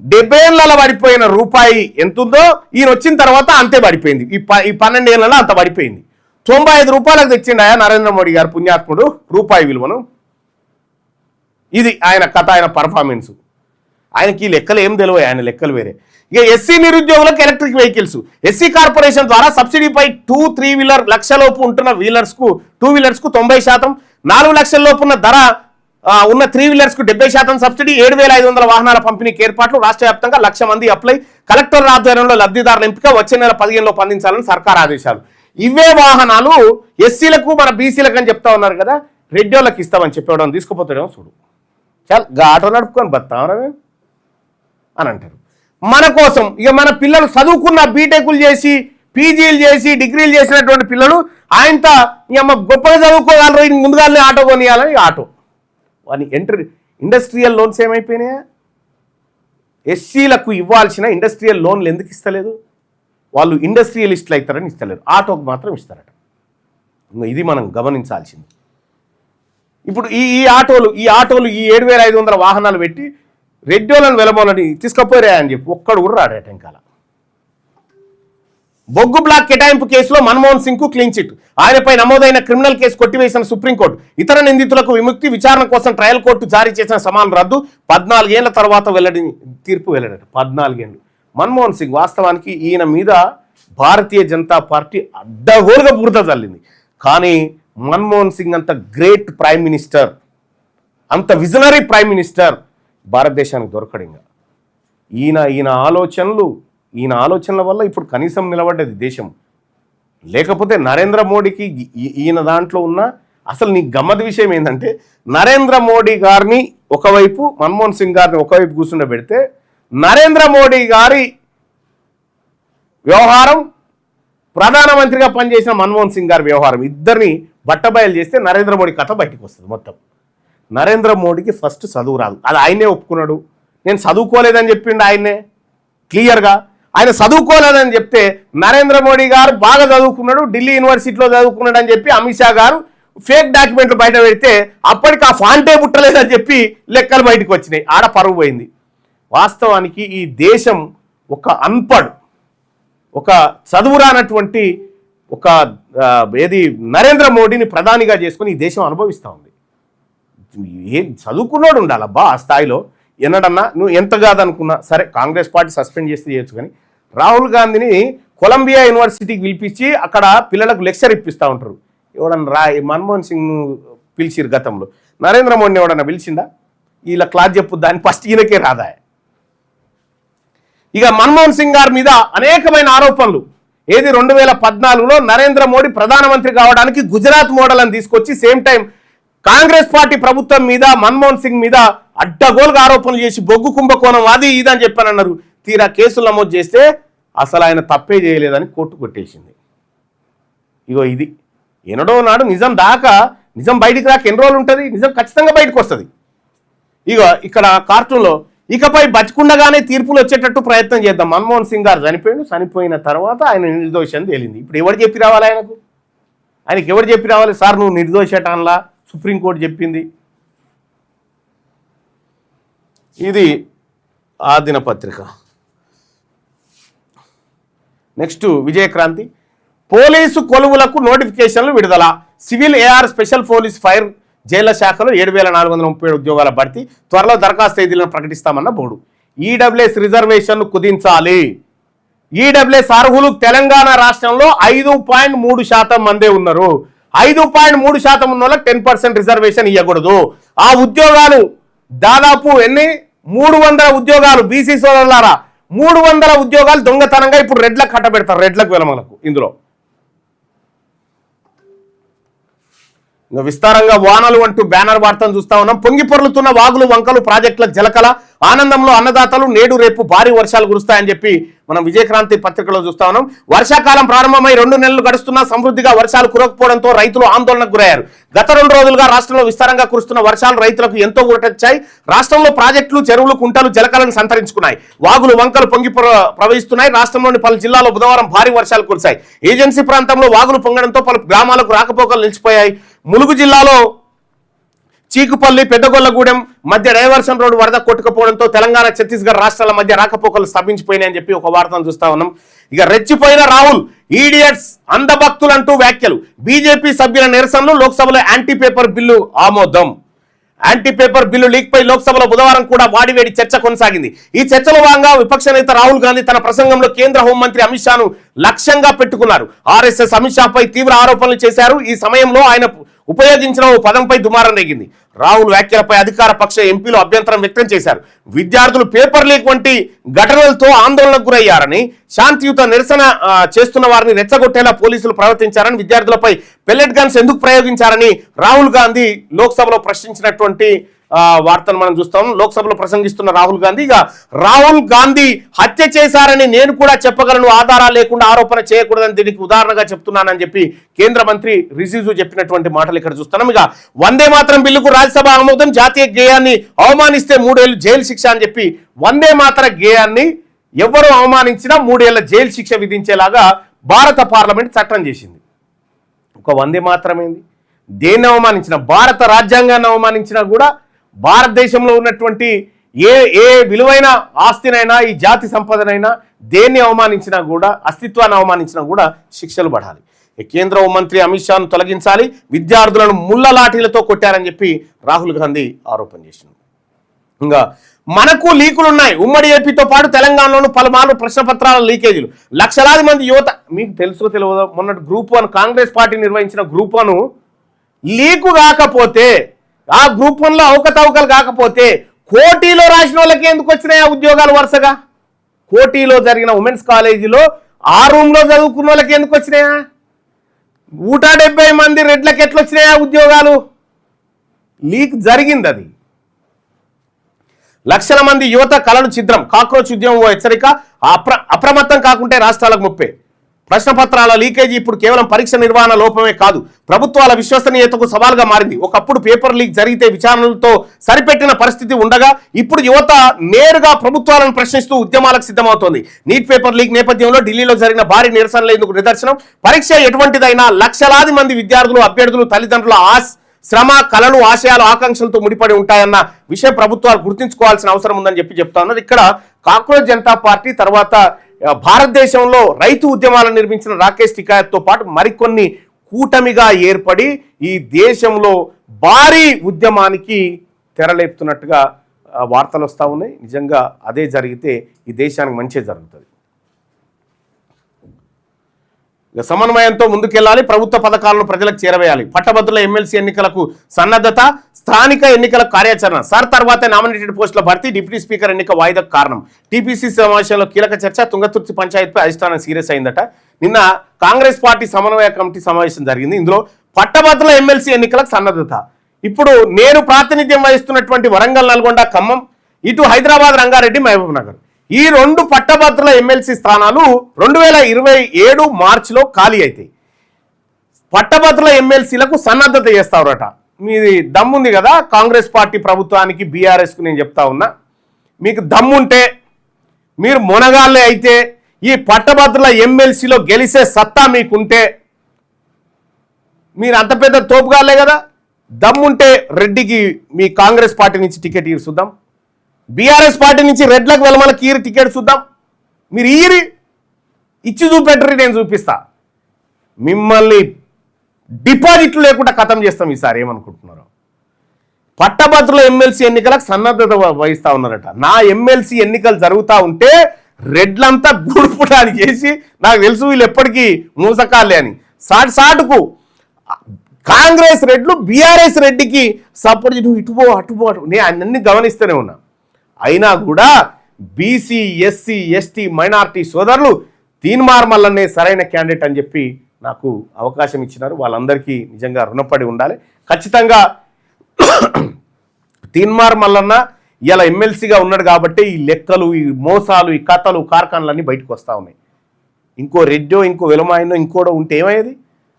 70 ఏళ్లలో పడిపోయిన రూపాయి ఎంత ఉందో ఈయన వచ్చిన తర్వాత అంతే పడిపోయింది. ఈ 12 ఏళ్లలో అంత పడిపోయింది. 95 రూపాయలకు తెచ్చిండు నరేంద్ర మోడీ గారు పుణ్యాత్ముడు రూపాయి విలువను. ఇది ఆయన కథ, ఆయన పర్ఫార్మెన్స్. ఆయనకి ఈ లెక్కలు ఏం తెలియవు, ఆయన లెక్కలు వేరే. ఇక ఎస్సీ నిరుద్యోగులకు ఎలక్ట్రిక్ వెహికల్స్, ఎస్సీ కార్పొరేషన్ ద్వారా సబ్సిడీపై 2-3 వీలర్ లక్షలోపు ఉంటున్న టూ వీలర్స్కు 90%, 4 లక్షల లోపు ఉన్న ధర ఉన్న 3 వీలర్స్కు 70% సబ్సిడీ, 7,500 వాహనాల పంపిణీకి ఏర్పాట్లు, రాష్ట్ర వ్యాప్తంగా 1,00,000 మంది అప్లై, కలెక్టర్ ఆధ్వర్యంలో లబ్ధిదారుల ఎంపిక, వచ్చే నెల 15లో అందించాలని సర్కార్ ఆదేశాలు. ఇవే వాహనాలు ఎస్సీలకు మన బీసీలకు అని చెప్తా ఉన్నారు కదా, రెడ్డిోళ్ళకి ఇస్తామని చెప్పేవాడు తీసుకుపోతాడేమో చూడు. చాలు ఆటో నడుపుకొని బతామే అని అంటారు. మన కోసం ఇక మన పిల్లలు చదువుకున్న బీటెక్లు చేసి పీజీలు చేసి డిగ్రీలు చేసినటువంటి పిల్లలు ఆయనతో గొప్పగా చదువుకోగలరు, ముందుగానే ఆటో కొనియాలని ఆటో అని ఇండస్ట్రియల్ లోన్స్ ఏమైపోయినాయా? ఎస్సీలకు ఇవ్వాల్సిన ఇండస్ట్రియల్ లోన్లు ఎందుకు ఇస్తలేదు? వాళ్ళు ఇండస్ట్రియలిస్టులు అవుతారని ఇస్తలేరు, ఆటోకు మాత్రం ఇస్తారట. ఇది మనం గమనించాల్సింది. ఇప్పుడు ఈ ఆటోలు ఈ 7,500 వాహనాలు పెట్టి రెడ్డోలను వెలమోలని తీసుకపోయారా అని చెప్పి ఒక్కడు కూడా రాడట. ఇంకాల బొగ్గు బ్లాక్ కేటాయింపు కేసులో మన్మోహన్ సింగ్ కు క్లీన్ చిట్, ఆయనపై నమోదైన క్రిమినల్ కేసు కొట్టివేసిన సుప్రీంకోర్టు, ఇతర నిందితులకు విముక్తి, విచారణ కోసం ట్రయల్ కోర్టు జారీ చేసిన సమాన్ రద్దు, 14 ఏళ్ల తర్వాత తీర్పు వెల్లడట. 14 ఏళ్ళు. మన్మోహన్ సింగ్ వాస్తవానికి ఈయన మీద భారతీయ జనతా పార్టీ అడ్డగోలుగా బురద చల్లింది. కానీ మన్మోహన్ సింగ్ అంత గ్రేట్ ప్రైమ్ మినిస్టర్, అంత విజనరీ ప్రైమ్ మినిస్టర్ భారతదేశానికి దొరకడు. ఇంకా ఈయన ఆలోచనల వల్ల ఇప్పుడు కనీసం నిలబడ్డది దేశం. లేకపోతే నరేంద్ర మోడీకి ఈయన దాంట్లో ఉన్న అసలు నీ గమ్మత్ విషయం ఏంటంటే, నరేంద్ర మోడీ గారిని ఒకవైపు, మన్మోహన్ సింగ్ గారిని ఒకవైపు కూర్చుండబెడితే, నరేంద్ర మోడీ గారి వ్యవహారం, ప్రధానమంత్రిగా పనిచేసిన మన్మోహన్ సింగ్ గారి వ్యవహారం, ఇద్దరిని బట్టబయలు చేస్తే నరేంద్ర మోడీ కథ బయటకు వస్తుంది మొత్తం. నరేంద్ర మోడీకి ఫస్ట్ చదువు రాదు, అది ఆయనే ఒప్పుకున్నాడు. నేను చదువుకోలేదని చెప్పిండు ఆయన్నే క్లియర్గా. ఆయన చదువుకోలేదని చెప్తే నరేంద్ర మోడీ గారు బాగా చదువుకున్నాడు, ఢిల్లీ యూనివర్సిటీలో చదువుకున్నాడు అని చెప్పి అమిత్ షా గారు ఫేక్ డాక్యుమెంట్లు బయట పెడితే అప్పటికి ఆ ఫాంటే పుట్టలేదని చెప్పి లెక్కలు బయటకు వచ్చినాయి. ఆడ పరువు పోయింది. వాస్తవానికి ఈ దేశం ఒక అన్పడ్, ఒక చదువు రానటువంటి ఒక నరేంద్ర మోడీని ప్రధానిగా చేసుకుని ఈ దేశం అనుభవిస్తూ ఉంది. ఏం చదువుకున్నాడు ఉండాలబ్బా ఆ స్థాయిలో. ఎన్నడన్నా నువ్వు ఎంత కాదనుకున్నా సరే, కాంగ్రెస్ పార్టీ సస్పెండ్ చేస్తే చేయొచ్చు, కానీ రాహుల్ గాంధీని కొలంబియా యూనివర్సిటీకి పిలిపించి అక్కడ పిల్లలకు లెక్చర్ ఇప్పిస్తూ ఉంటారు. ఎవడన్నా మన్మోహన్ సింగ్ పిలిచిరు గతంలో, నరేంద్ర మోడీని ఎవడన్నా పిలిచిందా? వీళ్ళ క్లాస్ చెప్పు దాన్ని ఫస్ట్ ఈయనకే రాదా? ఇక మన్మోహన్ సింగ్ గారి మీద అనేకమైన ఆరోపణలు. 2014లో నరేంద్ర మోడీ ప్రధానమంత్రి కావడానికి గుజరాత్ మోడల్ అని తీసుకొచ్చి సేమ్ టైం కాంగ్రెస్ పార్టీ ప్రభుత్వం మీద మన్మోహన్ సింగ్ మీద అడ్డగోలుగా ఆరోపణలు చేసి బొగ్గు కుంభకోణం అది ఇది అని చెప్పానన్నారు. తీరా కేసులు నమోదు చేస్తే అసలు ఆయన తప్పే చేయలేదని కోర్టు కొట్టేసింది. ఇగో ఇది ఎన్నడో నాడు నిజం బయటికి రాక ఎన్ని రోజులు ఉంటుంది? నిజం ఖచ్చితంగా బయటకు వస్తుంది. ఇగో ఇక్కడ కార్టూన్లో ఇకపై బతికుండగానే తీర్పులు వచ్చేటట్టు ప్రయత్నం చేద్దాం. మన్మోహన్ సింగ్ గారు చనిపోయిన తర్వాత ఆయన నిర్దోషి అని తేలింది. ఇప్పుడు ఎవరు చెప్పి రావాలి ఆయనకి ఎవరు చెప్పి రావాలి? సార్ నువ్వు నిర్దోషటంలా సుప్రీంకోర్టు చెప్పింది. ఇది ఆ దినపత్రిక. నెక్స్ట్ విజయక్రాంతి, పోలీసు కొలువులకు నోటిఫికేషన్లు విడుదల, civil AR special police fire జైళ్ల శాఖలో 7,437 ఉద్యోగాల భర్తీ, త్వరలో దరఖాస్తు తేదీలను ప్రకటిస్తామన్న బోర్డు. ఈడబ్ల్యూఎస్ రిజర్వేషన్ను కుదించాలి. ఈడబ్ల్యూఎస్ అర్హులు తెలంగాణ రాష్ట్రంలో 5.3% మందే ఉన్నారు. 5.3% ఉన్న వాళ్ళకి 10% రిజర్వేషన్ ఇవ్వకూడదు. ఆ ఉద్యోగాలు దాదాపు 300 ఉద్యోగాలు బీసీ సోదరులారా, 300 ఉద్యోగాలు దొంగతనంగా ఇప్పుడు రెడ్లకు కట్టబెడతారు, రెడ్లకు వెలమలకు. ఇందులో ఇంకా విస్తారంగా వానలు అంటూ బ్యానర్ వార్తను చూస్తా ఉన్నాం. పొంగి పొర్లుతున్న వాగులు వంకలు ప్రాజెక్టుల జలకల ఆనందంలో అన్నదాతలు, నేడు రేపు భారీ వర్షాలు కురుస్తాయని చెప్పి మనం విజయక్రాంతి పత్రికలో చూస్తా ఉన్నాం. వర్షాకాలం ప్రారంభమై 2 నెలలు గడుస్తున్నా సమృద్ధిగా వర్షాలు కురకపోవడంతో రైతులు ఆందోళనకు గురయ్యారు. గత 2 రోజులుగా రాష్ట్రంలో విస్తారంగా కురుస్తున్న వర్షాలు రైతులకు ఎంతో ఊరటొచ్చాయి. రాష్ట్రంలో ప్రాజెక్టులు, చెరువులు, కుంటలు జలకలను సంతరించుకున్నాయి. వాగులు వంకలు పొంగి ప్రవహిస్తున్నాయి. రాష్ట్రంలోని పలు జిల్లాల్లో బుధవారం భారీ వర్షాలు కురిశాయి. ఏజెన్సీ ప్రాంతంలో వాగులు పొంగడంతో పలు గ్రామాలకు రాకపోకలు నిలిచిపోయాయి. ములుగు జిల్లాలో చీకుపల్లి, పెద్దగొల్లగూడెం మధ్య డైవర్షన్ రోడ్డు వరద కొట్టుకుపోవడంతో తెలంగాణ, ఛత్తీస్గఢ్ రాష్ట్రాల మధ్య రాకపోకలు స్తంభించిపోయినాయని చెప్పి ఒక వార్తను చూస్తా ఉన్నాం. ఇక రెచ్చిపోయిన రాహుల్, ఈడియట్స్, అంధభక్తులంటూ వ్యాఖ్యలు. బీజేపీ సభ్యుల నిరసనలు, లోక్సభలో యాంటీ పేపర్ బిల్లు ఆమోదం. యాంటీ పేపర్ బిల్లు లీక్ పై లోక్సభలో బుధవారం కూడా వాడివేడి చర్చ కొనసాగింది. ఈ చర్చలో భాగంగా విపక్ష నేత రాహుల్ గాంధీ తన ప్రసంగంలో కేంద్ర హోంమంత్రి అమిత్ షాను లక్ష్యంగా పెట్టుకున్నారు. ఆర్ఎస్ఎస్ అమిత్ షాపై తీవ్ర ఆరోపణలు చేశారు. ఈ సమయంలో ఆయన ఉపయోగించిన ఓ పదంపై దుమారం రేగింది. రాహుల్ వ్యాఖ్యలపై అధికార పక్ష ఎంపీలు అభ్యంతరం వ్యక్తం చేశారు. విద్యార్థులు పేపర్ లీక్ వంటి ఘటనలతో ఆందోళనకు గురయ్యారని, శాంతియుత నిరసన చేస్తున్న వారిని రెచ్చగొట్టేలా పోలీసులు ప్రవర్తించారని, విద్యార్థులపై పెల్లెట్ గన్స్ ఎందుకు ప్రయోగించారని రాహుల్ గాంధీ లోక్సభలో ప్రశ్నించినటువంటి వార్తను మనం చూస్తాం. లోక్సభలో ప్రసంగిస్తున్న రాహుల్ గాంధీ, ఇక రాహుల్ గాంధీ హత్య చేశారని నేను కూడా చెప్పగలను, ఆధారాలు లేకుండా ఆరోపణ చేయకూడదని దీనికి ఉదాహరణగా చెప్తున్నానని చెప్పి కేంద్ర మంత్రి రిజిజు చెప్పినటువంటి మాటలు ఇక్కడ చూస్తున్నాం. ఇక వందే మాత్రం బిల్లుకు రాజ్యసభ ఆమోదం. జాతీయ గేయాన్ని అవమానిస్తే 3 ఏళ్లు జైలు శిక్ష అని చెప్పి వందే మాతర గేయాన్ని ఎవరు అవమానించినా 3 ఏళ్ల జైలు శిక్ష విధించేలాగా భారత పార్లమెంట్ చట్టం చేసింది. ఒక వందే మాత్రమేంది, దేన్ని అవమానించినా, భారత రాజ్యాంగాన్ని అవమానించినా కూడా, భారతదేశంలో ఉన్నటువంటి ఏ విలువైన ఆస్తినైనా, ఈ జాతి సంపదనైనా దేన్ని అవమానించినా కూడా, అస్తిత్వాన్ని అవమానించినా కూడా శిక్షలు పడాలి. కేంద్ర హోంమంత్రి అమిత్ షాను తొలగించాలి. విద్యార్థులను ముళ్ళ లాఠీలతో కొట్టారని చెప్పి రాహుల్ గాంధీ ఆరోపణ చేసింది. ఇంకా మనకు లీకులున్నాయి. ఉమ్మడి ఏపీతో పాటు తెలంగాణలోను పలుమార్లు ప్రశ్నపత్రాల లీకేజీలు. లక్షలాది మంది యువత, మీకు తెలుసో తెలియదో, మొన్నటి గ్రూప్ 1 కాంగ్రెస్ పార్టీ నిర్వహించిన గ్రూప్ 1 లీకు కాకపోతే, ఆ గ్రూప్ 1లో అవకతవకలు కాకపోతే కోటిలో రాసిన వాళ్ళకి ఎందుకు వచ్చినాయి ఆ ఉద్యోగాలు? వరుసగా కోటిలో జరిగిన ఉమెన్స్ కాలేజీలో ఆ రూమ్లో చదువుకున్న వాళ్ళకి ఎందుకు వచ్చినాయా? 170 మంది రెడ్లకి ఎట్లా వచ్చినాయా ఉద్యోగాలు? లీక్ జరిగింది. అది లక్షల మంది యువత కలలు ఛిద్రం. కాక్రోచ్ ఉద్యమం ఓ హెచ్చరిక. అప్రమత్తం కాకుంటే రాష్ట్రాలకు ముప్పే. ప్రశ్నపత్రాల లీకేజీ ఇప్పుడు కేవలం పరీక్ష నిర్వహణ లోపమే కాదు, ప్రభుత్వాల విశ్వసనీయతకు సవాల్గా మారింది. ఒకప్పుడు పేపర్ లీక్ జరిగితే విచారణలతో సరిపెట్టిన పరిస్థితి ఉండగా, ఇప్పుడు యువత నేరుగా ప్రభుత్వాలను ప్రశ్నిస్తూ ఉద్యమాలకు సిద్ధమవుతోంది. నీట్ పేపర్ లీక్ నేపథ్యంలో ఢిల్లీలో జరిగిన భారీ నిరసనలు ఇందుకు నిదర్శనం. పరీక్ష ఎటువంటిదైనా లక్షలాది మంది విద్యార్థులు, అభ్యర్థులు, తల్లిదండ్రుల శ్రమ, కళలు, ఆశయాలు, ఆకాంక్షలతో ముడిపడి ఉంటాయన్న విషయం ప్రభుత్వాలు గుర్తించుకోవాల్సిన అవసరం ఉందని చెప్పి ఉన్నారు. ఇక్కడ కాక్రోచ్ జనతా పార్టీ తర్వాత భారతదేశంలో రైతు ఉద్యమాలను నిర్మించిన రాకేష్ టికాయత్తో పాటు మరికొన్ని కూటమిగా ఏర్పడి ఈ దేశంలో భారీ ఉద్యమానికి తెరలేపుతున్నట్టుగా వార్తలు వస్తూ ఉన్నాయి. నిజంగా అదే జరిగితే ఈ దేశానికి మంచి జరుగుతుంది. సమన్వయంతో ముందుకెళ్లాలి. ప్రభుత్వ పథకాలను ప్రజలకు చేరవేయాలి. పట్టభద్రుల ఎమ్మెల్సీ ఎన్నికలకు సన్నద్ధత, స్థానిక ఎన్నికల కార్యాచరణ. సార్ తర్వాతే నామినేటెడ్ పోస్టుల భర్తీ, డిప్యూటీ స్పీకర్ ఎన్నిక వాయిదాకు కారణం. టీపీసీ సమావేశంలో కీలక చర్చ. తుంగతుర్తి పంచాయతీపై అధిష్టానం సీరియస్ అయిందట. నిన్న కాంగ్రెస్ పార్టీ సమన్వయ కమిటీ సమావేశం జరిగింది. ఇందులో పట్టభద్రుల ఎమ్మెల్సీ ఎన్నికలకు సన్నద్ధత. ఇప్పుడు నేను ప్రాతినిధ్యం వహిస్తున్నటువంటి వరంగల్, నల్గొండ, ఖమ్మం, ఇటు హైదరాబాద్, రంగారెడ్డి, మహబూబ్ నగర్, ఈ 2 పట్టభద్రుల ఎమ్మెల్సీ స్థానాలు 2027 మార్చిలో ఖాళీ అవుతాయి. పట్టభద్రుల ఎమ్మెల్సీలకు సన్నద్ధత చేస్తారట. మీది దమ్ముంది కదా కాంగ్రెస్ పార్టీ ప్రభుత్వానికి, బీఆర్ఎస్కు నేను చెప్తా ఉన్నా, మీకు దమ్ముంటే, మీరు మొనగాళ్ళే అయితే, ఈ పట్టభద్రుల ఎమ్మెల్సీలో గెలిచే సత్తా మీకుంటే, మీరు అంత పెద్ద తోపుగాళ్ళే కదా, దమ్ముంటే రెడ్డికి మీ కాంగ్రెస్ పార్టీ నుంచి టికెట్ చూద్దాం. బీఆర్ఎస్ పార్టీ నుంచి రెడ్లకు వెలమలకి ఈరి టికెట్ చూద్దాం. మీరు ఈరి ఇచ్చి చూపెట్టరు, నేను చూపిస్తా. మిమ్మల్ని డిపాజిట్లు లేకుండా ఖతం చేస్తాం ఈసారి. ఏమనుకుంటున్నారు? పట్టభద్రుల ఎమ్మెల్సీ ఎన్నికలకు సన్నద్ధత వహిస్తూ ఉన్నారట. నా ఎమ్మెల్సీ ఎన్నికలు జరుగుతూ ఉంటే రెడ్లంతా గూడుపుటానికి చేసి, నాకు తెలుసు వీళ్ళు ఎప్పటికీ మూసకాలే అని, సాటుకు కాంగ్రెస్ రెడ్లు బీఆర్ఎస్ రెడ్డికి సపోర్ట్ నువ్వు అటుపో నేను అన్ని గమనిస్తూనే ఉన్నా. అయినా కూడా బీసీ ఎస్సీ ఎస్టీ మైనారిటీ సోదరులు తీన్మార్ మల్లన్నే సరైన క్యాండిడేట్ అని చెప్పి నాకు అవకాశం ఇచ్చినారు. వాళ్ళందరికీ నిజంగా రుణపడి ఉండాలి. ఖచ్చితంగా తీన్మార్ మల్లన్న ఇలా ఎమ్మెల్సీగా ఉన్నాడు కాబట్టి ఈ లెక్కలు, ఈ మోసాలు, ఈ కథలు, కార్ఖానలన్నీ బయటకు వస్తూ ఉన్నాయి. ఇంకో రెడ్డో, ఇంకో వెలమాయనో, ఇంకోడో ఉంటే ఏమయ్యేది?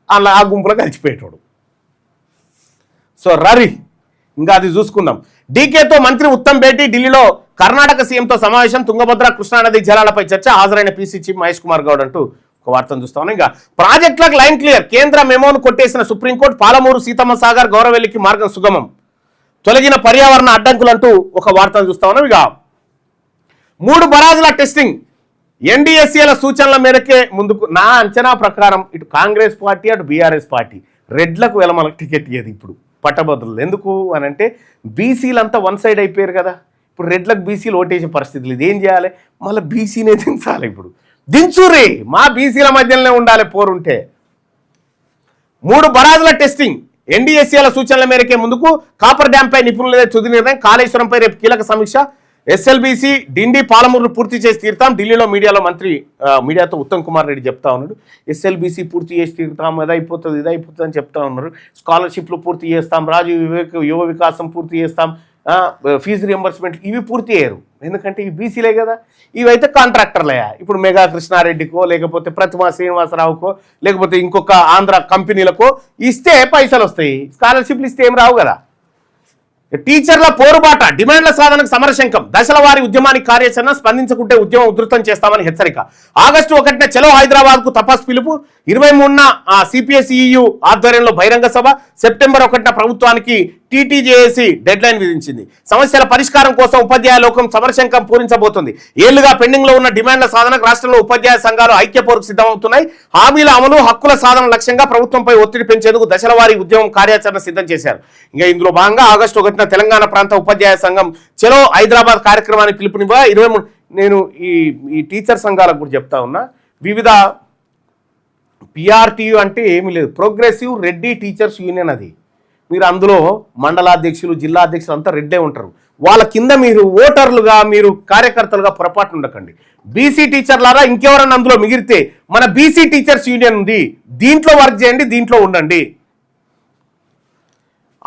అలా ఆ గుంపులో కలిసిపోయేటోడు. సో రరి ఇంకా అది చూసుకుందాం. డీకేతో మంత్రి ఉత్తమ్ భేటీ, ఢిల్లీలో కర్ణాటక సీఎంతో సమావేశం, తుంగభద్ర కృష్ణానది జలాలపై చర్చ, హాజరైన పీసీ చీఫ్ మహేష్ కుమార్ గౌడ్ అంటూ ఒక వార్తను చూస్తాం. ఇంకా ప్రాజెక్టులకు లైన్ క్లియర్, కేంద్ర మెమోను కొట్టేసిన సుప్రీంకోర్టు, పాలమూరు సీతమ్మ సాగర్ గౌరవెల్లికి మార్గం సుగమం, తొలగిన పర్యావరణ అడ్డంకులంటూ ఒక వార్తను చూస్తా ఉన్నాం. ఇక 3 బరాజుల టెస్టింగ్, ఎన్డీఎస్సీల సూచనల మేరకే ముందుకు. నా అంచనా ప్రకారం ఇటు కాంగ్రెస్ పార్టీ అటు బీఆర్ఎస్ పార్టీ రెడ్లకు వెలమలకు టికెట్ ఇయ్యదు ఇప్పుడు పట్టభద్రులు. ఎందుకు అని అంటే బీసీలంతా వన్ సైడ్ అయిపోయారు కదా. ఇప్పుడు రెడ్లకు బీసీలు ఓటేసే పరిస్థితులు. ఇది ఏం చేయాలి? మళ్ళీ బీసీనే దించాలి. ఇప్పుడు దించురే, మా బీసీల మధ్యలోనే ఉండాలి పోరుంటే. 3 బరాజుల టెస్టింగ్, ఎన్డీఎస్సీల సూచనల మేరకే ముందుకు, కాపర్ డ్యాంపై నిపుణులదే తుది నిర్ణయం, కాళేశ్వరంపై రేపు కీలక సమీక్ష, ఎస్ఎల్బీసీ డిండి పాలమూరు పూర్తి చేసి తీరుతాం, ఢిల్లీలో మీడియాతో ఉత్తమ్ కుమార్ రెడ్డి చెప్తా ఉన్నాడు. ఎస్ఎల్బీసీ పూర్తి చేసి తీరుతాం, ఇది అయిపోతుంది అని చెప్తా ఉన్నారు. స్కాలర్షిప్లు పూర్తి చేస్తాం, యువ వికాసం పూర్తి చేస్తాం, ఫీజు రియంబర్స్మెంట్ ఇవి పూర్తి అయ్యారు. ఎందుకంటే ఇవి బీసీలే కదా. ఇవైతే కాంట్రాక్టర్లయా. ఇప్పుడు మెగా కృష్ణారెడ్డికో, లేకపోతే ప్రతిమా శ్రీనివాసరావుకో, లేకపోతే ఇంకొక ఆంధ్ర కంపెనీలకో ఇస్తే పైసలు వస్తాయి. స్కాలర్షిప్లు ఇస్తే ఏం రావు కదా. టీచర్ల పోరుబాట, డిమాండ్ల సాధనకు సమరశంకం, దశల వారి ఉద్యమానికి కార్యాచరణ, స్పందించకుంటే ఉద్యమం ఉధృతం చేస్తామని హెచ్చరిక. ఆగస్టు 1న చలో హైదరాబాద్ కు తపస్ పిలుపు, 23న సిపిఎస్ఈయు ఆధ్వర్యంలో బహిరంగ సభ, సెప్టెంబర్ 1న ప్రభుత్వానికి టీటీజేఏసీ డెడ్ లైన్ విధించింది. సమస్యల పరిష్కారం కోసం ఉపాధ్యాయ లోకం సమరశంకం పూరించబోతుంది. ఏళ్లుగా పెండింగ్ లో ఉన్న డిమాండ్ల సాధనకు రాష్ట్రంలో ఉపాధ్యాయ సంఘాలు ఐక్యపోరుకు సిద్ధమవుతున్నాయి. హామీల అమలు, హక్కుల సాధన లక్ష్యంగా ప్రభుత్వంపై ఒత్తిడి పెంచేందుకు దశల వారీ ఉద్యమం కార్యాచరణ సిద్ధం చేశారు. ఇంకా ఇందులో భాగంగా ఆగస్టు 1న తెలంగాణ ప్రాంత ఉపాధ్యాయ సంఘం చలో హైదరాబాద్ కార్యక్రమానికి పిలుపునివ్వ. 23 నేను ఈ టీచర్ సంఘాలకు కూడా చెప్తా ఉన్నా. వివిధ పిఆర్టీయు అంటే ఏమీ లేదు, ప్రోగ్రెసివ్ రెడ్డి టీచర్స్ యూనియన్. అది మీరు అందులో మండలాధ్యక్షులు, జిల్లా అధ్యక్షులు అంతా రెడ్డే ఉంటారు. వాళ్ళ కింద మీరు ఓటర్లుగా, మీరు కార్యకర్తలుగా పొరపాటు ఉండకండి. బీసీ టీచర్లారా ఇంకెవరన్నా అందులో మిగిలితే మన బీసీ టీచర్స్ యూనియన్ ఉంది, దీంట్లో వర్క్ చేయండి, దీంట్లో ఉండండి.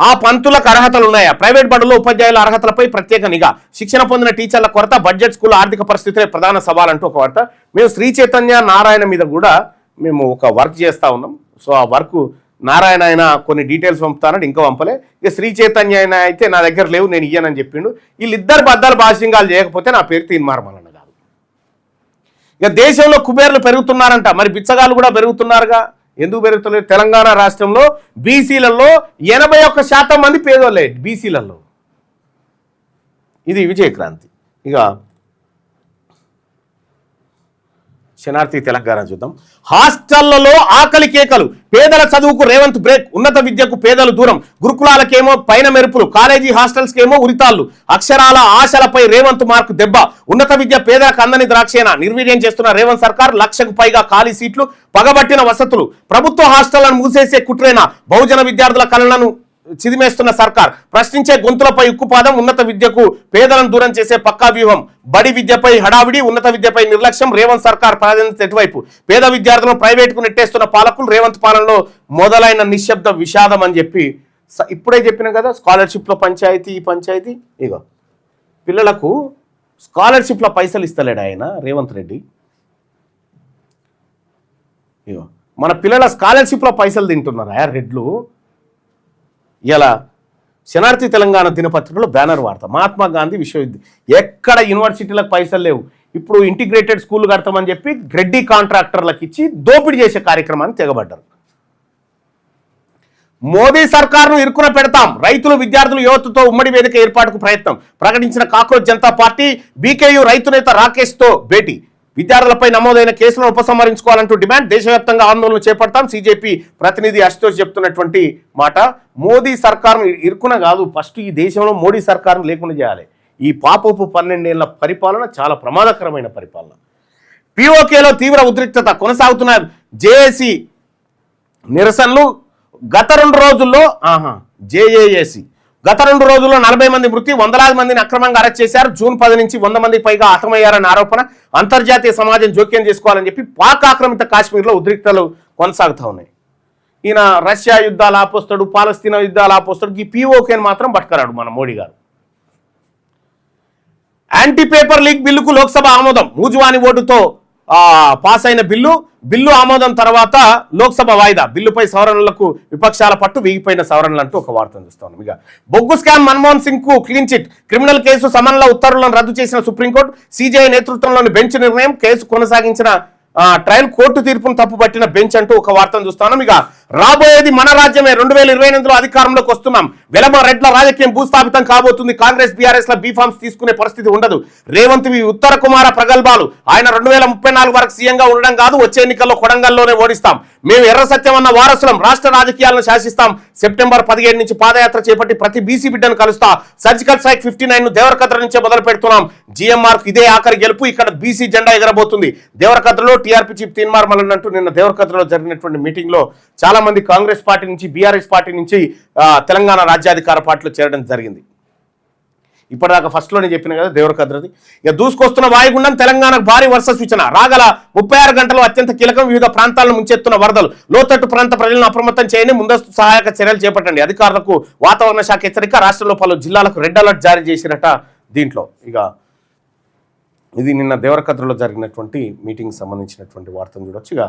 ఆ పంతులకు అర్హతలు ఉన్నాయా? ప్రైవేట్ బడుల్లో ఉపాధ్యాయుల అర్హతలపై ప్రత్యేక నిఘా, శిక్షణ పొందిన టీచర్ల కొరత, బడ్జెట్ స్కూల్ ఆర్థిక పరిస్థితులే ప్రధాన సవాలంటూ ఒక వార్త. మేము శ్రీ చైతన్య నారాయణ మీద కూడా మేము ఒక వర్క్ చేస్తూ ఉన్నాం. సో ఆ వర్క్ నారాయణ ఆయన కొన్ని డీటెయిల్స్ పంపుతానంటే ఇంకా పంపలే. ఇక శ్రీ చైతన్య ఆయన అయితే నా దగ్గర లేవు, నేను ఇయ్యనని చెప్పిండు. వీళ్ళిద్దరు బద్దాలు భాషింగాలు చేయకపోతే నా పేరు తీన్మార్ మల్లన్న కాదు. ఇక దేశంలో కుబేర్లు పెరుగుతున్నారంట, మరి బిచ్చగాళ్ళు కూడా పెరుగుతున్నారుగా. ఎందుకు పెరుగుతలేదు? తెలంగాణ రాష్ట్రంలో బీసీలలో 81% మంది పేదోళ్ళే బీసీలలో. ఇది విజయక్రాంతి. ఇక శనార్థి తెలంగాణ చూద్దాం. హాస్టళ్లలో ఆకలి కేకలు, పేదల చదువుకు రేవంత్ బ్రేక్, ఉన్నత విద్యకు పేదలు దూరం, గురుకులాలకేమో పైన మెరుపులు, కాలేజీ హాస్టల్స్కేమో ఉరితాళ్లు, అక్షరాల ఆశలపై రేవంత్ మార్కు దెబ్బ, ఉన్నత విద్య పేదలకు అందని ద్రాక్షేన, నిర్వీర్యం చేస్తున్న రేవంత్ సర్కార్, 1,00,000కు పైగా ఖాళీ సీట్లు, పగబట్టిన వసతులు, ప్రభుత్వ హాస్టళ్లను మూసేసే కుట్రేనా, బహుజన విద్యార్థుల కళలను చిదిమేస్తున్న సర్కార్, ప్రశ్నించే గొంతులపై ఉక్కుపాదం, ఉన్నత విద్యకు పేదలను దూరం చేసే పక్కా వ్యూహం, బడి విద్యపై హడావిడి, ఉన్నత విద్యపై నిర్లక్ష్యం, రేవంత్ సర్కార్ ప్రాధాన్యత ఎటువైపు, పేద విద్యార్థులను ప్రైవేటుకు నెట్టేస్తున్న పాలకులు, రేవంత్ పాలనలో మొదలైన నిశ్శబ్ద విషాదం అని చెప్పి ఇప్పుడే చెప్పిన కదా. స్కాలర్షిప్లో పంచాయతీ, ఈ పంచాయతీ. ఇగో పిల్లలకు స్కాలర్షిప్లో పైసలు ఇస్తలేడు ఆయన రేవంత్ రెడ్డి. ఇగో మన పిల్లల స్కాలర్షిప్లో పైసలు తింటున్నారు రెడ్లు. ఇలా శనార్థి తెలంగాణ దినపత్రికలో బ్యానర్ వార్త, మహాత్మా గాంధీ విశ్వవిద్యాలయం, ఎక్కడ యూనివర్సిటీలకు పైసలు లేవు. ఇప్పుడు ఇంటిగ్రేటెడ్ స్కూల్ కడతామని చెప్పి రెడ్డి కాంట్రాక్టర్లకు ఇచ్చి దోపిడీ చేసే కార్యక్రమాన్ని తెగబడ్డారు. మోదీ సర్కారును ఇరుకున పెడతాం, రైతులు, విద్యార్థులు, యువతతో ఉమ్మడి వేదిక ఏర్పాటుకు ప్రయత్నం, ప్రకటించిన కాక్రోచ్ జనతా పార్టీ, బీకేయూ రైతు నేత రాకేష్తో భేటీ, విద్యార్థులపై నమోదైన కేసులను ఉపసంహరించుకోవాలంటూ డిమాండ్, దేశవ్యాప్తంగా ఆందోళనలు చేపడతాం, సిజేపీ ప్రతినిధి అశుతోష్ చెప్తున్నటువంటి మాట. మోదీ సర్కారును ఇరుకున కాదు, ఫస్ట్ ఈ దేశంలో మోడీ సర్కారును లేకుండా చేయాలి. ఈ పాపపు 12 ఏళ్ల పరిపాలన చాలా ప్రమాదకరమైన పరిపాలన. పీఓకేలో తీవ్ర ఉద్రిక్తత కొనసాగుతున్న జేఏసీ నిరసనలు, గత 2 రోజుల్లో జేఏఏసీ గత 2 రోజుల్లో 40 మంది మృతి, వందలాది మందిని అక్రమంగా అరెస్ట్ చేశారు. జూన్ 10 నుంచి 100 మందికి పైగా హతమయ్యారన్న ఆరోపణ. అంతర్జాతీయ సమాజం జోక్యం చేసుకోవాలని చెప్పి పాక్ ఆక్రమిత కాశ్మీర్లో ఉద్రిక్తలు కొనసాగుతూ ఉన్నాయి. ఈయన రష్యా యుద్ధాలు ఆపోస్తాడు, పాలస్తీనా యుద్ధాలు ఆపోస్తాడు. ఈ పీఓకేని మాత్రం పట్టుకురాడు మన మోడీ గారు. యాంటీ పేపర్ లీక్ బిల్లుకు లోక్సభ ఆమోదం. మూజువాని ఓటుతో పాస్ అయిన బిల్లు ఆమోదం తర్వాత లోక్సభ వాయిదా. బిల్లుపై సవరణలకు విపక్షాల పట్టు, వీగిపోయిన సవరణలు అంటూ ఒక వార్తను చూస్తాం. ఇక బొగ్గు స్కామ్ మన్మోహన్ సింగ్ కు క్లీన్ చిట్. క్రిమినల్ కేసు సమన్ల ఉత్తర్వులను రద్దు చేసిన సుప్రీంకోర్టు. సిజేఐ నేతృత్వంలోని బెంచ్ నిర్ణయం. కేసు కొనసాగించిన ట్రయల్ కోర్టు తీర్పును తప్పుపట్టిన బెంచ్ అంటూ ఒక వార్తను చూస్తున్నాం. ఇక రాబోయేది మన రాజ్యమే. 2028లో అధికారంలోకి వస్తున్నాం. వెలమ రెడ్ల రాజకీయం భూస్థాపితం కాబోతుంది. కాంగ్రెస్ బీఆర్ఎస్ ల బీఫామ్స్ తీసుకునే పరిస్థితి ఉండదు. రేవంత్ ఉత్తర కుమార ప్రగల్భాలు. ఆయన 2034 వరకు సీఎంగా ఉండడం కాదు, వచ్చే ఎన్నికల్లో కొడంగల్లోనే ఓడిస్తాం. మేము ఎర్ర సత్యం అన్న వారసులం. రాష్ట్ర రాజకీయాలను శాసిస్తాం. సెప్టెంబర్ 17 నుంచి పాదయాత్ర చేపట్టి ప్రతి బీసీ బిడ్డను కలుస్తా. సర్జికల్ స్ట్రైక్ 59 ను దేవరకద్ర నుంచే మొదలు పెడుతున్నాం. జీఎంఆర్ ఇదే ఆఖరి గెలుపు. ఇక్కడ బీసీ జెండా ఎగరబోతుంది. దేవరకద్రలో టీఆర్పీ చీఫ్ తీన్మార్ మల్లన్ అంటూ నిన్న దేవరకద్రలో జరిగినటువంటి మీటింగ్ లో చాలా మంది కాంగ్రెస్ పార్టీ నుంచి, బీఆర్ఎస్ పార్టీ నుంచి తెలంగాణ రాజ్యాధికార పార్టీలో చేరడం జరిగింది. ఇప్పటిదాకా ఫస్ట్ లోనే చెప్పిన కదా దేవరకద్రది. ఇక దూసుకొస్తున్న వాయుగుండం. తెలంగాణకు భారీ వర్ష సూచన. రాగల 36 గంటలు అత్యంత కీలకం. వివిధ ప్రాంతాలను ముంచెత్తున్న వరదలు. లోతట్టు ప్రాంత ప్రజలను అప్రమత్తం చేయండి. ముందస్తు సహాయక చర్యలు చేపట్టండి. అధికారులకు వాతావరణ శాఖ హెచ్చరిక. రాష్ట్రంలో పలు జిల్లాలకు రెడ్ అలర్ట్ జారీ చేసినట. దీంట్లో ఇక ఇది నిన్న దేవరకద్రలో జరిగినటువంటి మీటింగ్ సంబంధించినటువంటి వార్తను చూడొచ్చు. ఇక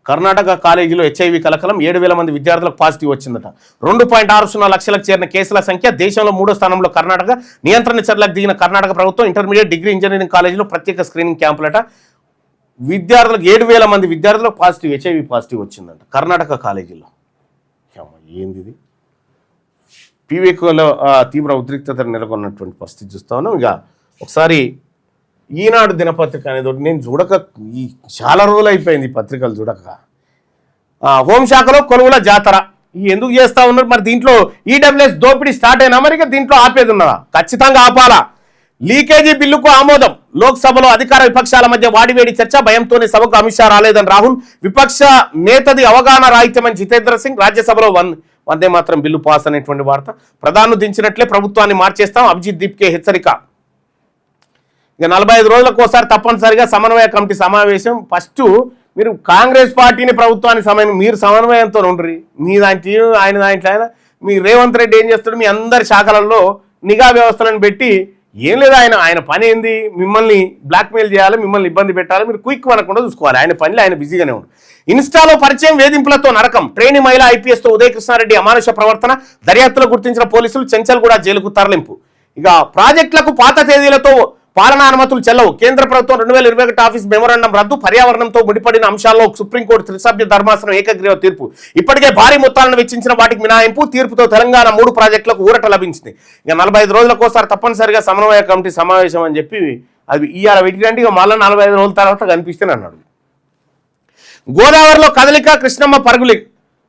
కర్ణాటక కాలేజీలో హెచ్ఐవి కలకలం. 7,000 మంది విద్యార్థులకు పాజిటివ్ వచ్చిందట. 2.60 లక్షలకు చేరిన కేసుల సంఖ్య. దేశంలో 3వ స్థానంలో కర్ణాటక. నియంత్రణ చర్యలకు దిగిన కర్ణాటక ప్రభుత్వం. ఇంటర్మీడియట్, డిగ్రీ, ఇంజనీరింగ్ కాలేజీలో ప్రత్యేక స్క్రీనింగ్ క్యాంపులట. విద్యార్థులకు 7,000 మంది విద్యార్థులకు పాజిటివ్, హెచ్ఐవి పాజిటివ్ వచ్చిందంట కర్ణాటక కాలేజీలో. ఏంది ఇది? పీవీకేలో తీవ్ర ఉద్రిక్తత నెలకొన్నటువంటి పరిస్థితి చూస్తా ఉన్నాం. ఇక ఒకసారి ఈనాడు దినపత్రిక అనేది నేను చూడక చాలా రోజులు అయిపోయింది. పత్రికలు చూడక. హోంశాఖలో కొలువుల జాతర ఎందుకు చేస్తా ఉన్నారు మరి? దీంట్లో ఈడబ్ల్యూఎస్ దోపిడీ స్టార్ట్ అయినా మరి దీంట్లో ఆపేది ఉన్నదా? ఖచ్చితంగా ఆపాలా. లీకేజీ బిల్లుకు ఆమోదం. లోక్సభలో అధికార విపక్షాల మధ్య వాడివేడి చర్చ. భయంతోనే సభకు అమిత్ షా రాలేదని రాహుల్. విపక్ష నేతది అవగాహన రాహిత్యమని జితేంద్ర సింగ్. రాజ్యసభలో వందే మాత్రం బిల్లు పాస్ అనేటువంటి వార్త. ప్రధాని దించినట్లే ప్రభుత్వాన్ని మార్చేస్తాం. అభిజిత్ దీప్కే హెచ్చరిక. ఇక 45 రోజులకు ఒకసారి తప్పనిసరిగా సమన్వయ కమిటీ సమావేశం. ఫస్ట్ మీరు కాంగ్రెస్ పార్టీని ప్రభుత్వాన్ని మీరు సమన్వయంతో ఉండరు. మీ దాంట్లో ఆయన దాంట్లో మీ రేవంత్ రెడ్డి ఏం చేస్తాడు? మీ అందరి శాఖలలో నిఘా వ్యవస్థలను పెట్టి ఏం లేదు. ఆయన పని ఏంది? మిమ్మల్ని బ్లాక్మెయిల్ చేయాలి, మిమ్మల్ని ఇబ్బంది పెట్టాలి. మీరు క్విక్ అనకుండా చూసుకోవాలి. ఆయన పనిలో ఆయన బిజీగానే ఉంది. ఇన్స్టాలో పరిచయం, వేధింపులతో నరకం. ట్రైనీ మహిళా ఐపీఎస్తో ఉదయ కృష్ణారెడ్డి అమానుష ప్రవర్తన. దర్యాప్తులో గుర్తించిన పోలీసులు. చెంచల్ కూడా జైలుకు తరలింపు. ఇక ప్రాజెక్టులకు పాత తేదీలతో పాలనా అనుమతులు చెల్లవు. కేంద్ర ప్రభుత్వం 2021 ఆఫీస్ మెమోరాండం రద్దు. పర్యావరణంతో ముడిపడిన అంశాల్లో సుప్రీంకోర్టు త్రిసభ్య ధర్మాసనం ఏకగ్రీవ తీర్పు. ఇప్పటికే భారీ మొత్తాలను వెచ్చించిన వాటికి మినహాయింపు. తీర్పుతో తెలంగాణ 3 ప్రాజెక్టులకు ఊరట లభించింది. ఇక 45 రోజులకోసారి తప్పనిసరిగా సమన్వయ కమిటీ సమావేశం అని చెప్పి అది ఇవాళ పెట్టినంటే ఇక మళ్ళీ 45 రోజుల తర్వాత కనిపిస్తేనే అన్నాడు. గోదావరిలో కదలిక. కృష్ణమ్మ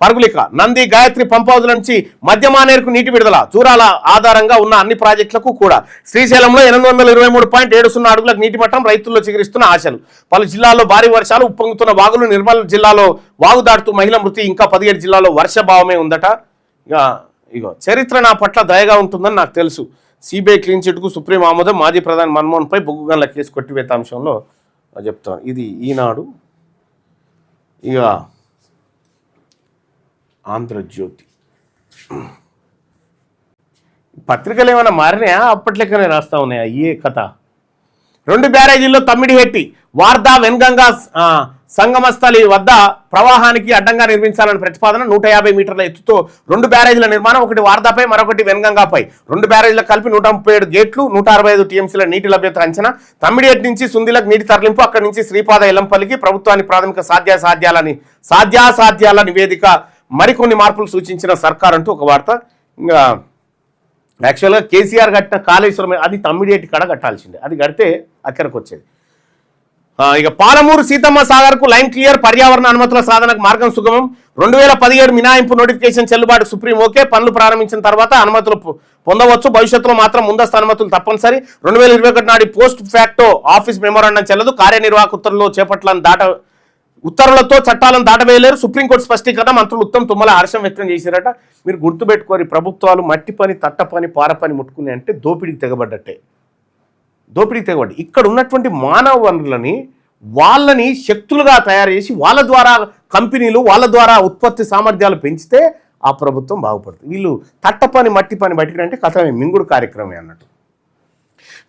పరుగులిక. నంది, గాయత్రి పంప్ హౌజ్ నుంచి మధ్యమానేరుకు నీటి విడుదల. చూరాల ఆధారంగా ఉన్న అన్ని ప్రాజెక్టులకు కూడా. శ్రీశైలంలో 823.70 అడుగులకు నీటి మట్టం. రైతుల్లో చిగురిస్తున్న ఆశలు. పలు జిల్లాల్లో భారీ వర్షాలు. ఉప్పొంగుతున్న వాగులు. నిర్మల్ జిల్లాలో వాగు దాటుతూ మహిళ మృతి. ఇంకా 17 జిల్లాల్లో వర్షభావమే ఉందట. ఇగో చరిత్ర నా పట్ల దయగా ఉంటుందని నాకు తెలుసు. సిబిఐ క్లీన్ చిట్కు సుప్రీం ఆమోదం. మాజీ ప్రధాని మన్మోహన్ పై బొగ్గు గన్ల కేసు కొట్టివేత అంశంలో చెప్తాను. ఇది ఈనాడు. ఇక ఆంధ్రజ్యోతి పత్రికలు ఏమైనా మారినాయా? అప్పట్లెక్కనే రాస్తా ఉన్నాయా? ఏ కథ? 2 బ్యారేజీల్లో తమ్మిడిహెట్టి. వార్దా వెన్గంగా సంగమస్థలి వద్ద ప్రవాహానికి అడ్డంగా నిర్మించాలని ప్రతిపాదన. 150 మీటర్ల ఎత్తుతో 2 బ్యారేజీల నిర్మాణం. ఒకటి వార్దాపై, మరొకటి వెన్గంగాపై. 2 బ్యారేజీలకు కలిపి 137 గేట్లు. 165 టీఎంసీల నీటి లభ్యత అంచనా. తమ్మిడిహెట్టి నుంచి సుందిలకు నీటి తరలింపు. అక్కడి నుంచి శ్రీపాద ఎల్లంపల్లికి. ప్రభుత్వానికి ప్రాథమిక సాధ్యాసాధ్యాల నివేదిక. మరికొన్ని మార్పులు సూచించిన సర్కార్ అంటూ ఒక వార్త. ఇంకా యాక్చువల్గా కేసీఆర్ కట్టిన కాళేశ్వరం అది తమ్మిడిహెట్టి కాడ కట్టాల్సిందే. అది కడితే అక్కడికి వచ్చేది. ఇక పాలమూరు సీతమ్మ సాగర్కు లైన్ క్లియర్. పర్యావరణ అనుమతుల సాధనకు మార్గం సుగమం. 2017 మినహాయింపు నోటిఫికేషన్ చెల్లుబాటు. Supreme okay. పనులు ప్రారంభించిన తర్వాత అనుమతులు పొందవచ్చు. భవిష్యత్తులో మాత్రం ముందస్తు అనుమతులు తప్పనిసరి. 2021 నాటి పోస్ట్ ఫ్యాక్టో ఆఫీస్ మెమోరాండం చెల్లదు. కార్యనిర్వాహక ఉత్తర్వులు చేపట్టాలని ఉత్తర్వులతో చట్టాలను దాటవేయలేరు. సుప్రీంకోర్టు స్పష్టీకరణ. మంత్రులు ఉత్తమ్ తుమ్మల హర్షం వ్యక్తం చేశారట. మీరు గుర్తుపెట్టుకోరు, ప్రభుత్వాలు మట్టి పని, తట్ట పని, పార పని ముట్టుకునే అంటే దోపిడీకి తెగబడ్డట్టే. దోపిడీకి తెగబడ్డ. ఇక్కడ ఉన్నటువంటి మానవ వనరులని వాళ్ళని శక్తులుగా తయారు చేసి వాళ్ళ ద్వారా కంపెనీలు, వాళ్ళ ద్వారా ఉత్పత్తి సామర్థ్యాలు పెంచితే ఆ ప్రభుత్వం బాగుపడుతుంది. వీళ్ళు తట్ట పని, మట్టి పని బట్టినంటే కథమే మింగుడు కార్యక్రమే అన్నట్టు.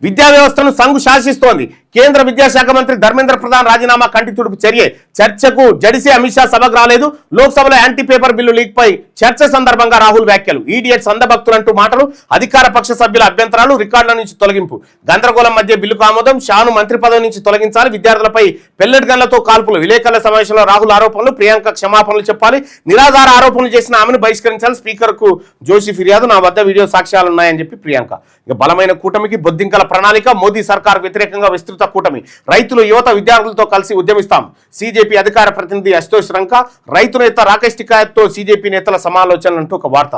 విద్యా వ్యవస్థను సంఘు శాసిస్తోంది. కేంద్ర విద్యాశాఖ మంత్రి ధర్మేంద్ర ప్రధాన్ రాజీనామా కంటి తుడుపు చర్య. చర్చకు జడిసి అమిత్ షా సభకు రాలేదు. లోక్సభలో యాంటీ పేపర్ బిల్లు లీక్ పై చర్చ సందర్భంగా రాహుల్ వ్యాఖ్యలు. ఈడియట్స్ అంధభక్తులంటూ మాటలు. అధికార పక్ష సభ్యుల అభ్యంతరాలు. రికార్డుల నుంచి తొలగింపు. గందరగోళం మధ్య బిల్లుకు ఆమోదం. షాను మంత్రి పదవి నుంచి తొలగించాలి. విద్యార్థులపై పెల్లెట్ గన్లతో కాల్పులు. విలేకరుల సమావేశంలో రాహుల్ ఆరోపణలు. ప్రియాంక క్షమాపణలు చెప్పాలి. నిరాధార ఆరోపణలు చేసిన ఆమెను బహిష్కరించాలి. స్పీకర్ కు జోషి ఫిర్యాదు. నా వద్ద వీడియో సాక్ష్యాలు ఉన్నాయని చెప్పి ప్రియాంక. ఇక బలమైన కూటమికి బొద్దింకల ప్రణాళిక. మోదీ సర్కార్ వ్యతిరేకంగా విస్తృత కూటమి. రైతులు, యువత, విద్యార్థులతో కలిసి ఉద్యమిస్తాం. సీజేపీ అధికార ప్రతినిధి అశుతోష్ రంక. రైతు నేత రాకేష్ టికాయత్తో సీజేపీ నేతల సమాలోచనలు అంటూ ఒక వార్త.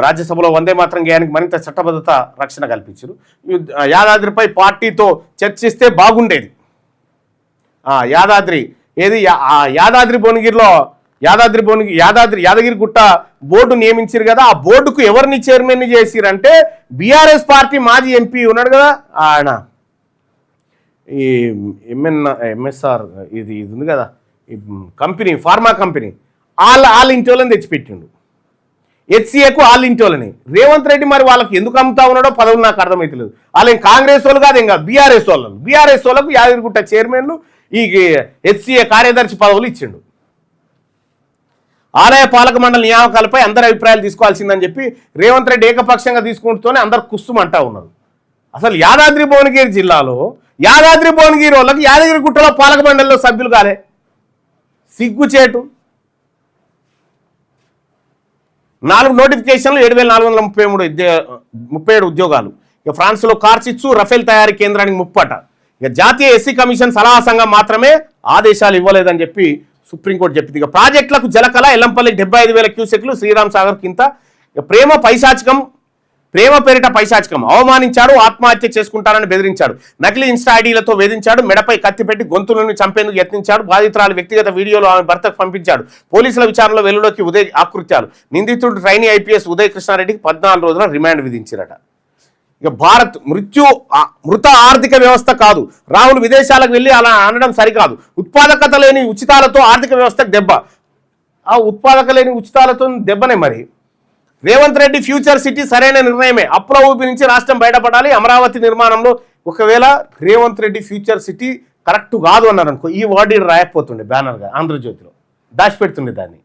రాజ్యసభలో వందే మాత్రం గేయానికి మరింత చట్టబద్ధత రక్షణ కల్పించారు. యాదాద్రిపై పార్టీతో చర్చిస్తే బాగుండేది. యాదాద్రి ఏది యాదాద్రి భువనగిరిలో యాదగిరి గుట్ట బోర్డు నియమించారు కదా. ఆ బోర్డుకు ఎవరిని చైర్మన్ చేసిరంటే బీఆర్ఎస్ పార్టీ మాజీ ఎంపీ ఉన్నాడు కదా ఆయన, ఈ ఎంఎస్ఆర్ ఇది ఉంది కదా, ఈ కంపెనీ, ఫార్మా కంపెనీ, వాళ్ళ ఇంటి వాళ్ళని తెచ్చిపెట్టిండు. హెచ్సిఏకు వాళ్ళ ఇంటి వాళ్ళని. రేవంత్ రెడ్డి మరి వాళ్ళకి ఎందుకు అమ్ముతా ఉన్నాడో పదవులు నాకు అర్థమవుతలేదు. వాళ్ళేం కాంగ్రెస్ వాళ్ళు కాదు, ఇంకా బీఆర్ఎస్ వాళ్ళకు యాదగిరిగుట్ట చైర్మన్లు, ఈ హెచ్సిఏ కార్యదర్శి పదవులు ఇచ్చిండు. ఆలయ పాలక మండలి నియామకాలపై అందరి అభిప్రాయాలు తీసుకోవాల్సిందని చెప్పి రేవంత్ రెడ్డి ఏకపక్షంగా తీసుకుంటూనే అందరు కుస్తుమంటా ఉన్నారు. అసలు యాదాద్రి భువనగిరి జిల్లాలో యాదాద్రి భువనగిరి వాళ్ళకి యాదగిరిగుట్టలో పాలక మండలిలో సభ్యులు కాలే. సిగ్గుచేటు. 4 నోటిఫికేషన్లు, 7,437 ఉద్యోగాలు. ఇక ఫ్రాన్స్లో కార్చిచ్చు రఫేల్ తయారీ కేంద్రానికి ముప్పట. ఇక జాతీయ ఎస్సీ కమిషన్ సలహా సంఘం మాత్రమే ఆదేశాలు ఇవ్వలేదని చెప్పి సుప్రీంకోర్టు చెప్పింది. ఇక ప్రాజెక్టులకు జలకళ. ఎల్లంపల్లికి 75,000 క్యూసెక్లు. శ్రీరామ్ సాగర్ కింద. ప్రేమ పేరిట పైశాచికం. అవమానించాడు. ఆత్మహత్య చేసుకుంటానని బెదిరించాడు. నకిలీ ఇన్స్టా ఐడీలతో వేధించాడు. మెడపై కత్తి పెట్టి గొంతులను చంపేందుకు యత్నించాడు. బాధితురాలు వ్యక్తిగత వీడియోలు ఆమె భర్తకు పంపించాడు. పోలీసుల విచారణలో వెలుగులోకి ఉదయ్ ఆకృత్యాలు. నిందితుడు ట్రైనీ ఐపీఎస్ ఉదయ్ కృష్ణారెడ్డికి 14 రోజుల రిమాండ్ విధించారట. ఇక భారత్ మృత ఆర్థిక వ్యవస్థ కాదు. రాహుల్ విదేశాలకు వెళ్ళి అలా అనడం సరికాదు. ఉత్పాదకత లేని ఉచితాలతో ఆర్థిక వ్యవస్థకు దెబ్బ. ఆ ఉత్పాదక లేని ఉచితాలతో దెబ్బనే. మరి రేవంత్ రెడ్డి ఫ్యూచర్ సిటీ సరైన నిర్ణయమే. అప్పుల ఊపి నుంచి రాష్ట్రం బయటపడాలి. అమరావతి నిర్మాణంలో ఒకవేళ Revanth Reddy future city correct కాదు అన్నారు అనుకో, ఈ వర్డ్ రాయకపోతుండే బ్యానర్గా ఆంధ్రజ్యోతిలో దాచిపెడుతుండే. దాన్ని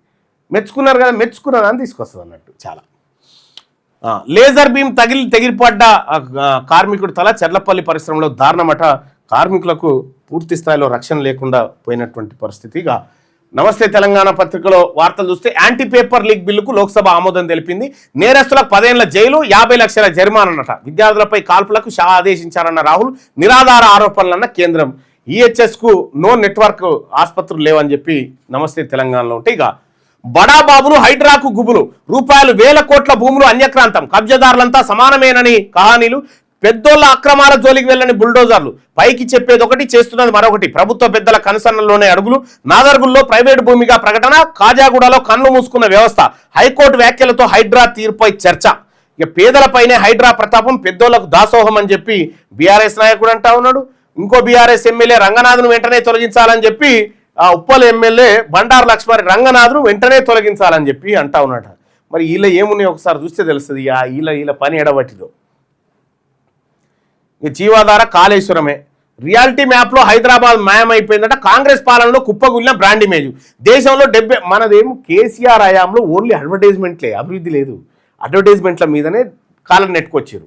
మెచ్చుకున్నారు కదా, మెచ్చుకున్నదాన్ని తీసుకొస్తుంది అన్నట్టు. చాలా లేజర్ బీమ్ తెగిపడ్డ కార్మికుడు తల. చెర్లపల్లి పరిశ్రమలో దారుణమట. కార్మికులకు పూర్తి స్థాయిలో రక్షణ లేకుండా పోయినటువంటి పరిస్థితిగా. నమస్తే తెలంగాణ పత్రికలో వార్తలు చూస్తే యాంటీ పేపర్ లీక్ బిల్లుకు లోక్సభ ఆమోదం తెలిపింది. నేరస్తులకు 10 ఏళ్ల జైలు, 50 లక్షల జరిమానన్నట. విద్యార్థులపై కాల్పులకు షా ఆదేశించారన్న రాహుల్. నిరాధార ఆరోపణలన్న కేంద్రం. ఈహెచ్ఎస్కు నో నెట్వర్క్ ఆసుపత్రులు లేవని చెప్పి నమస్తే తెలంగాణలో ఉంటే. ఇక బడాబాబులు హైడ్రాకు గుబులు. రూపాయలు 1000 కోట్ల భూములు అన్యక్రాంతం. కబ్జదారులంతా సమానమేనని కహానీలు. పెద్దోళ్ల అక్రమాల జోలికి వెళ్ళని బుల్డోజర్లు. పైకి చెప్పేది ఒకటి, చేస్తున్నది మరొకటి. ప్రభుత్వ పెద్దల కనుసన్నల్లోనే అడుగులు. నాదర్గుల్లో ప్రైవేటు భూమిగా ప్రకటన. కాజాగూడలో కన్ను మూసుకున్న వ్యవస్థ. హైకోర్టు వ్యాఖ్యలతో హైడ్రా తీరుపై చర్చ. ఇక పేదలపైనే హైడ్రా ప్రతాపం, పెద్దోళ్లకు దాసోహం అని చెప్పి బీఆర్ఎస్ నాయకుడు అంటా ఉన్నాడు. ఇంకో బీఆర్ఎస్ ఎమ్మెల్యే రంగనాథ్ను వెంటనే తొలగించాలని చెప్పి ఉప్పల్ ఎమ్మెల్యే బండారు లక్ష్మారి రంగనాథ్ను వెంటనే తొలగించాలని చెప్పి అంటా ఉన్నాడు. మరి వీళ్ళ ఏమున్నాయి ఒకసారి చూస్తే తెలుస్తుంది వీళ్ళ పని ఎడబట్టిదో. జీవాధార కాళేశ్వరమే. రియాలిటీ మ్యాప్లో హైదరాబాద్ మాయమైపోయిందట. కాంగ్రెస్ పాలనలో కుప్పగుల్లిన బ్రాండ్ ఇమేజ్. దేశంలో మనదేమో కేసీఆర్ హయాంలో ఓన్లీ అడ్వర్టైజ్మెంట్లే, అభివృద్ధి లేదు. అడ్వర్టైజ్మెంట్ల మీదనే కాలం నెట్టుకొచ్చారు.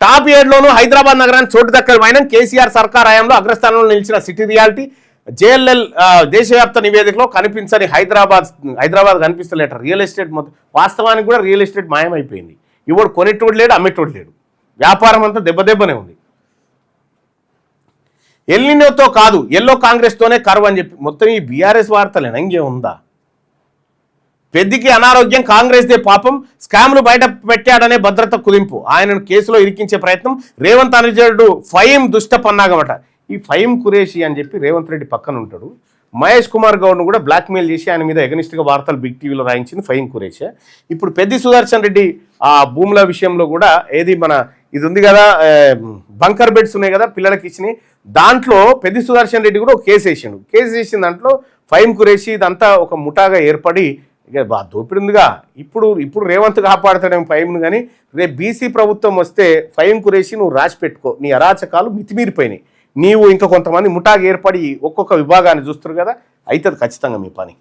టాప్ 7లోనూ హైదరాబాద్ నగరానికి చోటు దక్కని వైనం. కేసీఆర్ సర్కార్ హయాంలో అగ్రస్థానంలో నిలిచిన సిటీ రియాలిటీ. జేఎల్ఎల్ దేశవ్యాప్త నివేదికలో కనిపించని హైదరాబాద్ కనిపిస్తలేట. రియల్ ఎస్టేట్ మొత్తం వాస్తవానికి కూడా రియల్ ఎస్టేట్ మాయమైపోయింది. ఇవాడు కొనేటోడు లేడు, అమ్మేటోడు లేడు. వ్యాపారం అంతా దెబ్బనే ఉంది. ఎల్నినోతో కాదు, ఎల్లో కాంగ్రెస్తోనే కరువు అని చెప్పి మొత్తం ఈ బీఆర్ఎస్ వార్తలేనా, ఇంకేముందా? పెద్దికి అనారోగ్యం, కాంగ్రెస్దే పాపం. స్కామ్లు బయట పెట్టాడనే భద్రత కుదింపు. ఆయనను కేసులో ఇరికించే ప్రయత్నం. రేవంత్ అనుచరుడు ఫహీం దుష్ట పన్నాగమట. ఈ ఫహీం ఖురేషి అని చెప్పి రేవంత్ రెడ్డి పక్కన ఉంటాడు. మహేష్ కుమార్ గౌడ్ను కూడా బ్లాక్మెయిల్ చేసి ఆయన మీద ఎగనిస్ట్గా వార్తలు బిగ్ టీవీలో రాయించింది ఫహీం ఖురేషి. ఇప్పుడు పెద్ది సుదర్శన్ రెడ్డి ఆ భూముల విషయంలో కూడా ఏది మన ఇది ఉంది కదా, బంకర్ బెడ్స్ ఉన్నాయి కదా పిల్లలకి ఇచ్చినాయి, దాంట్లో పెద్ది సుదర్శన్ రెడ్డి కూడా ఒక కేసు వేసిండు. కేసు వేసిన దాంట్లో ఫహీం ఖురేషి ఇదంతా ఒక ముఠాగా ఏర్పడి ఇక దోపిడి ఉందిగా. ఇప్పుడు రేవంత్ కాపాడుతాడేమో ఫహీంను, కానీ రేపు బీసీ ప్రభుత్వం వస్తే ఫహీం ఖురేషి నువ్వు రాసి పెట్టుకో, నీ అరాచకాలు మితిమీరిపోయినాయి. నీవు ఇంకా కొంతమంది ముఠాగా ఏర్పడి ఒక్కొక్క విభాగాన్ని చూస్తారు కదా, అవుతుంది ఖచ్చితంగా మీ పని.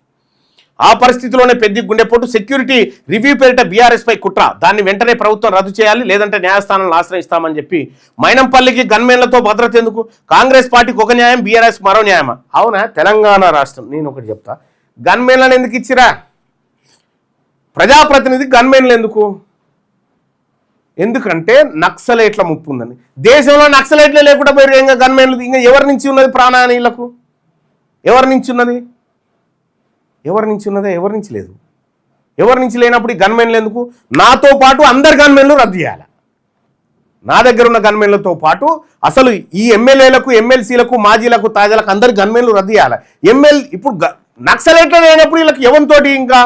ఆ పరిస్థితిలోనే పెద్ద గుండెపోటు, సెక్యూరిటీ రివ్యూ పేరిట బీఆర్ఎస్ పై కుట్ర, దాన్ని వెంటనే ప్రభుత్వం రద్దు చేయాలి, లేదంటే న్యాయస్థానాలను ఆశ్రయిస్తామని చెప్పి మైనంపల్లికి గన్మెన్లతో భద్రత ఎందుకు? కాంగ్రెస్ పార్టీకి ఒక న్యాయం, బీఆర్ఎస్ మరో న్యాయమా? అవునా? తెలంగాణ రాష్ట్రం, నేను ఒకటి చెప్తా, గన్మెన్లను ఎందుకు ఇచ్చిరా? ప్రజాప్రతినిధి గన్మెన్లు ఎందుకు? ఎందుకంటే నక్సలైట్ల ముప్పు ఉందని. దేశంలో నక్సలైట్లే లేకుండా పోయి ఇంకా గన్మెన్లు ఇంకా ఎవరి నుంచి ఉన్నది ప్రాణానీళ్లకు? ఎవరి నుంచి ఉన్నది? ఎవరి నుంచి ఉన్నదా? ఎవరి నుంచి లేదు. ఎవరి నుంచి లేనప్పుడు ఈ గన్మెన్లు ఎందుకు? నాతో పాటు అందరు గన్మెన్లు రద్దు చేయాలి. నా దగ్గర ఉన్న గన్మెన్లతో పాటు అసలు ఈ ఎమ్మెల్యేలకు, ఎమ్మెల్సీలకు, మాజీలకు, తాజాలకు అందరు గన్మెన్లు రద్దు చేయాలి. ఇప్పుడు నక్సలైట్లు లేనప్పుడు వీళ్ళకి ఎవరితోటి ఇంకా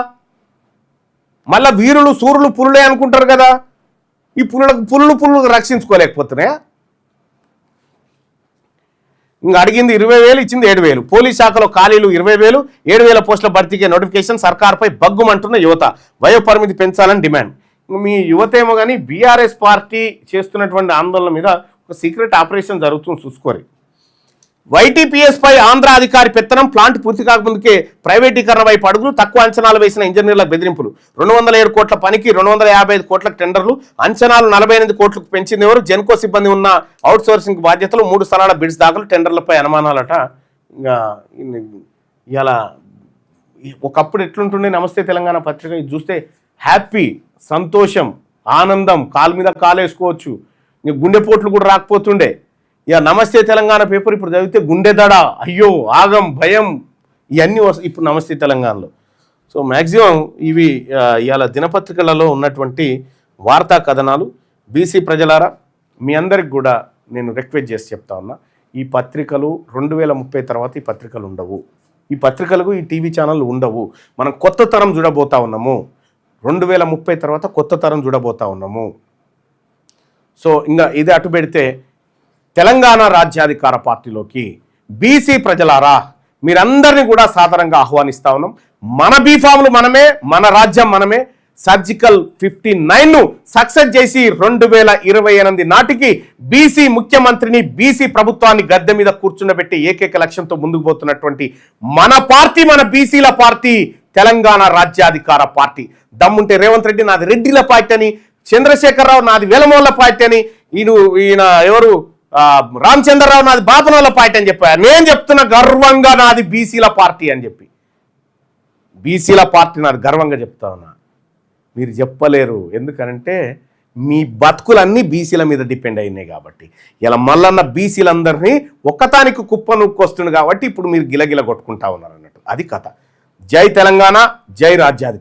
మళ్ళీ వీరులు సూర్యులు పులులే అనుకుంటారు కదా. ఈ పులులు రక్షించుకోలేకపోతున్నాయా? ఇంకా అడిగింది 20,000, ఇచ్చింది 7,000. పోలీస్ శాఖలో ఖాళీలు 20,000, 7,000 పోస్టుల భర్తీకే నోటిఫికేషన్. సర్కార్పై బగ్గుమంటున్న యువత, వయోపరిమితి పెంచాలని డిమాండ్. మీ యువత ఏమో కానీ బీఆర్ఎస్ పార్టీ చేస్తున్నటువంటి ఆందోళన మీద ఒక సీక్రెట్ ఆపరేషన్ జరుగుతుంది, చూసుకోరి. వైటీపీఎస్ పై ఆంధ్ర అధికారి పెత్తనం, ప్లాంట్ పూర్తి కాకముందుకే ప్రైవేటీకరణ వైపు అడుగులు, తక్కువ అంచనాలు వేసిన ఇంజనీర్లకు బెదిరింపులు. 207 కోట్ల పనికి 255 కోట్లకు టెండర్లు, అంచనాలు 48 కోట్లకు పెంచింది ఎవరు? జెన్కో సిబ్బంది ఉన్న అవుట్ సోర్సింగ్ బాధ్యతలు, 3 స్థలాల బిడ్స్ దాఖలు, టెండర్లపై అనుమానాలట. ఇంకా ఇలా ఒకప్పుడు ఎట్లుంటుండే నమస్తే తెలంగాణ పత్రిక, ఇది చూస్తే హ్యాపీ, సంతోషం, ఆనందం, కాలు మీద కాలేసుకోవచ్చు, ఇంక గుండెపోట్లు కూడా రాకపోతుండే. ఇక నమస్తే తెలంగాణ పేపర్ ఇప్పుడు చదివితే గుండె దడ, అయ్యో, ఆగం, భయం, ఇవన్నీ ఇప్పుడు నమస్తే తెలంగాణలో. సో మ్యాక్సిమం ఇవి ఇవాళ దినపత్రికలలో ఉన్నటువంటి వార్తా కథనాలు. బీసీ ప్రజలారా, మీ అందరికి కూడా నేను రిక్వెస్ట్ చేసి చెప్తా ఉన్నా, ఈ పత్రికలు 2030 తర్వాత ఈ పత్రికలు ఉండవు. ఈ పత్రికలకు ఈ టీవీ ఛానళ్ళు ఉండవు. మనం కొత్త తరం చూడబోతా ఉన్నాము. 2030 తర్వాత కొత్త తరం చూడబోతా ఉన్నాము. సో ఇంకా ఇది అటు పెడితే తెలంగాణ రాజ్యాధికార పార్టీలోకి బీసీ ప్రజలారా మీరందరినీ కూడా సాధారణంగా ఆహ్వానిస్తా ఉన్నాం. మన బీఫామ్లు మనమే, మన రాజ్యం మనమే. సర్జికల్ 59ను సక్సెస్ చేసి 2028 నాటికి బీసీ ముఖ్యమంత్రిని, బీసీ ప్రభుత్వాన్ని గద్దె మీద కూర్చుండబెట్టి ఏకైక లక్ష్యంతో ముందుకు పోతున్నటువంటి మన పార్టీ, మన బీసీల పార్టీ తెలంగాణ రాజ్యాధికార పార్టీ. దమ్ముంటే రేవంత్ రెడ్డి నాది రెడ్డిల పార్టీ అని, చంద్రశేఖరరావు నాది వేలమోళ్ల పార్టీ అని, ఈయన ఎవరు రామచంద్రరావు నాది బాపనోళ్ళ పార్టీ అని చెప్పారు. నేను చెప్తున్నా గర్వంగా నాది బీసీల పార్టీ అని చెప్పి. బీసీల పార్టీ నాది గర్వంగా చెప్తా ఉన్నా. మీరు చెప్పలేరు, ఎందుకనంటే మీ బతుకులన్నీ బీసీల మీద డిపెండ్ అయినాయి కాబట్టి. ఇలా మల్లన్న బీసీలందరినీ ఒక్కతానికి కుప్ప నూక్కొస్తుంది కాబట్టి ఇప్పుడు మీరు గిలగిల కొట్టుకుంటా ఉన్నారు అన్నట్టు. అది కథ. జై తెలంగాణ, జై రాజ్యాధికారం.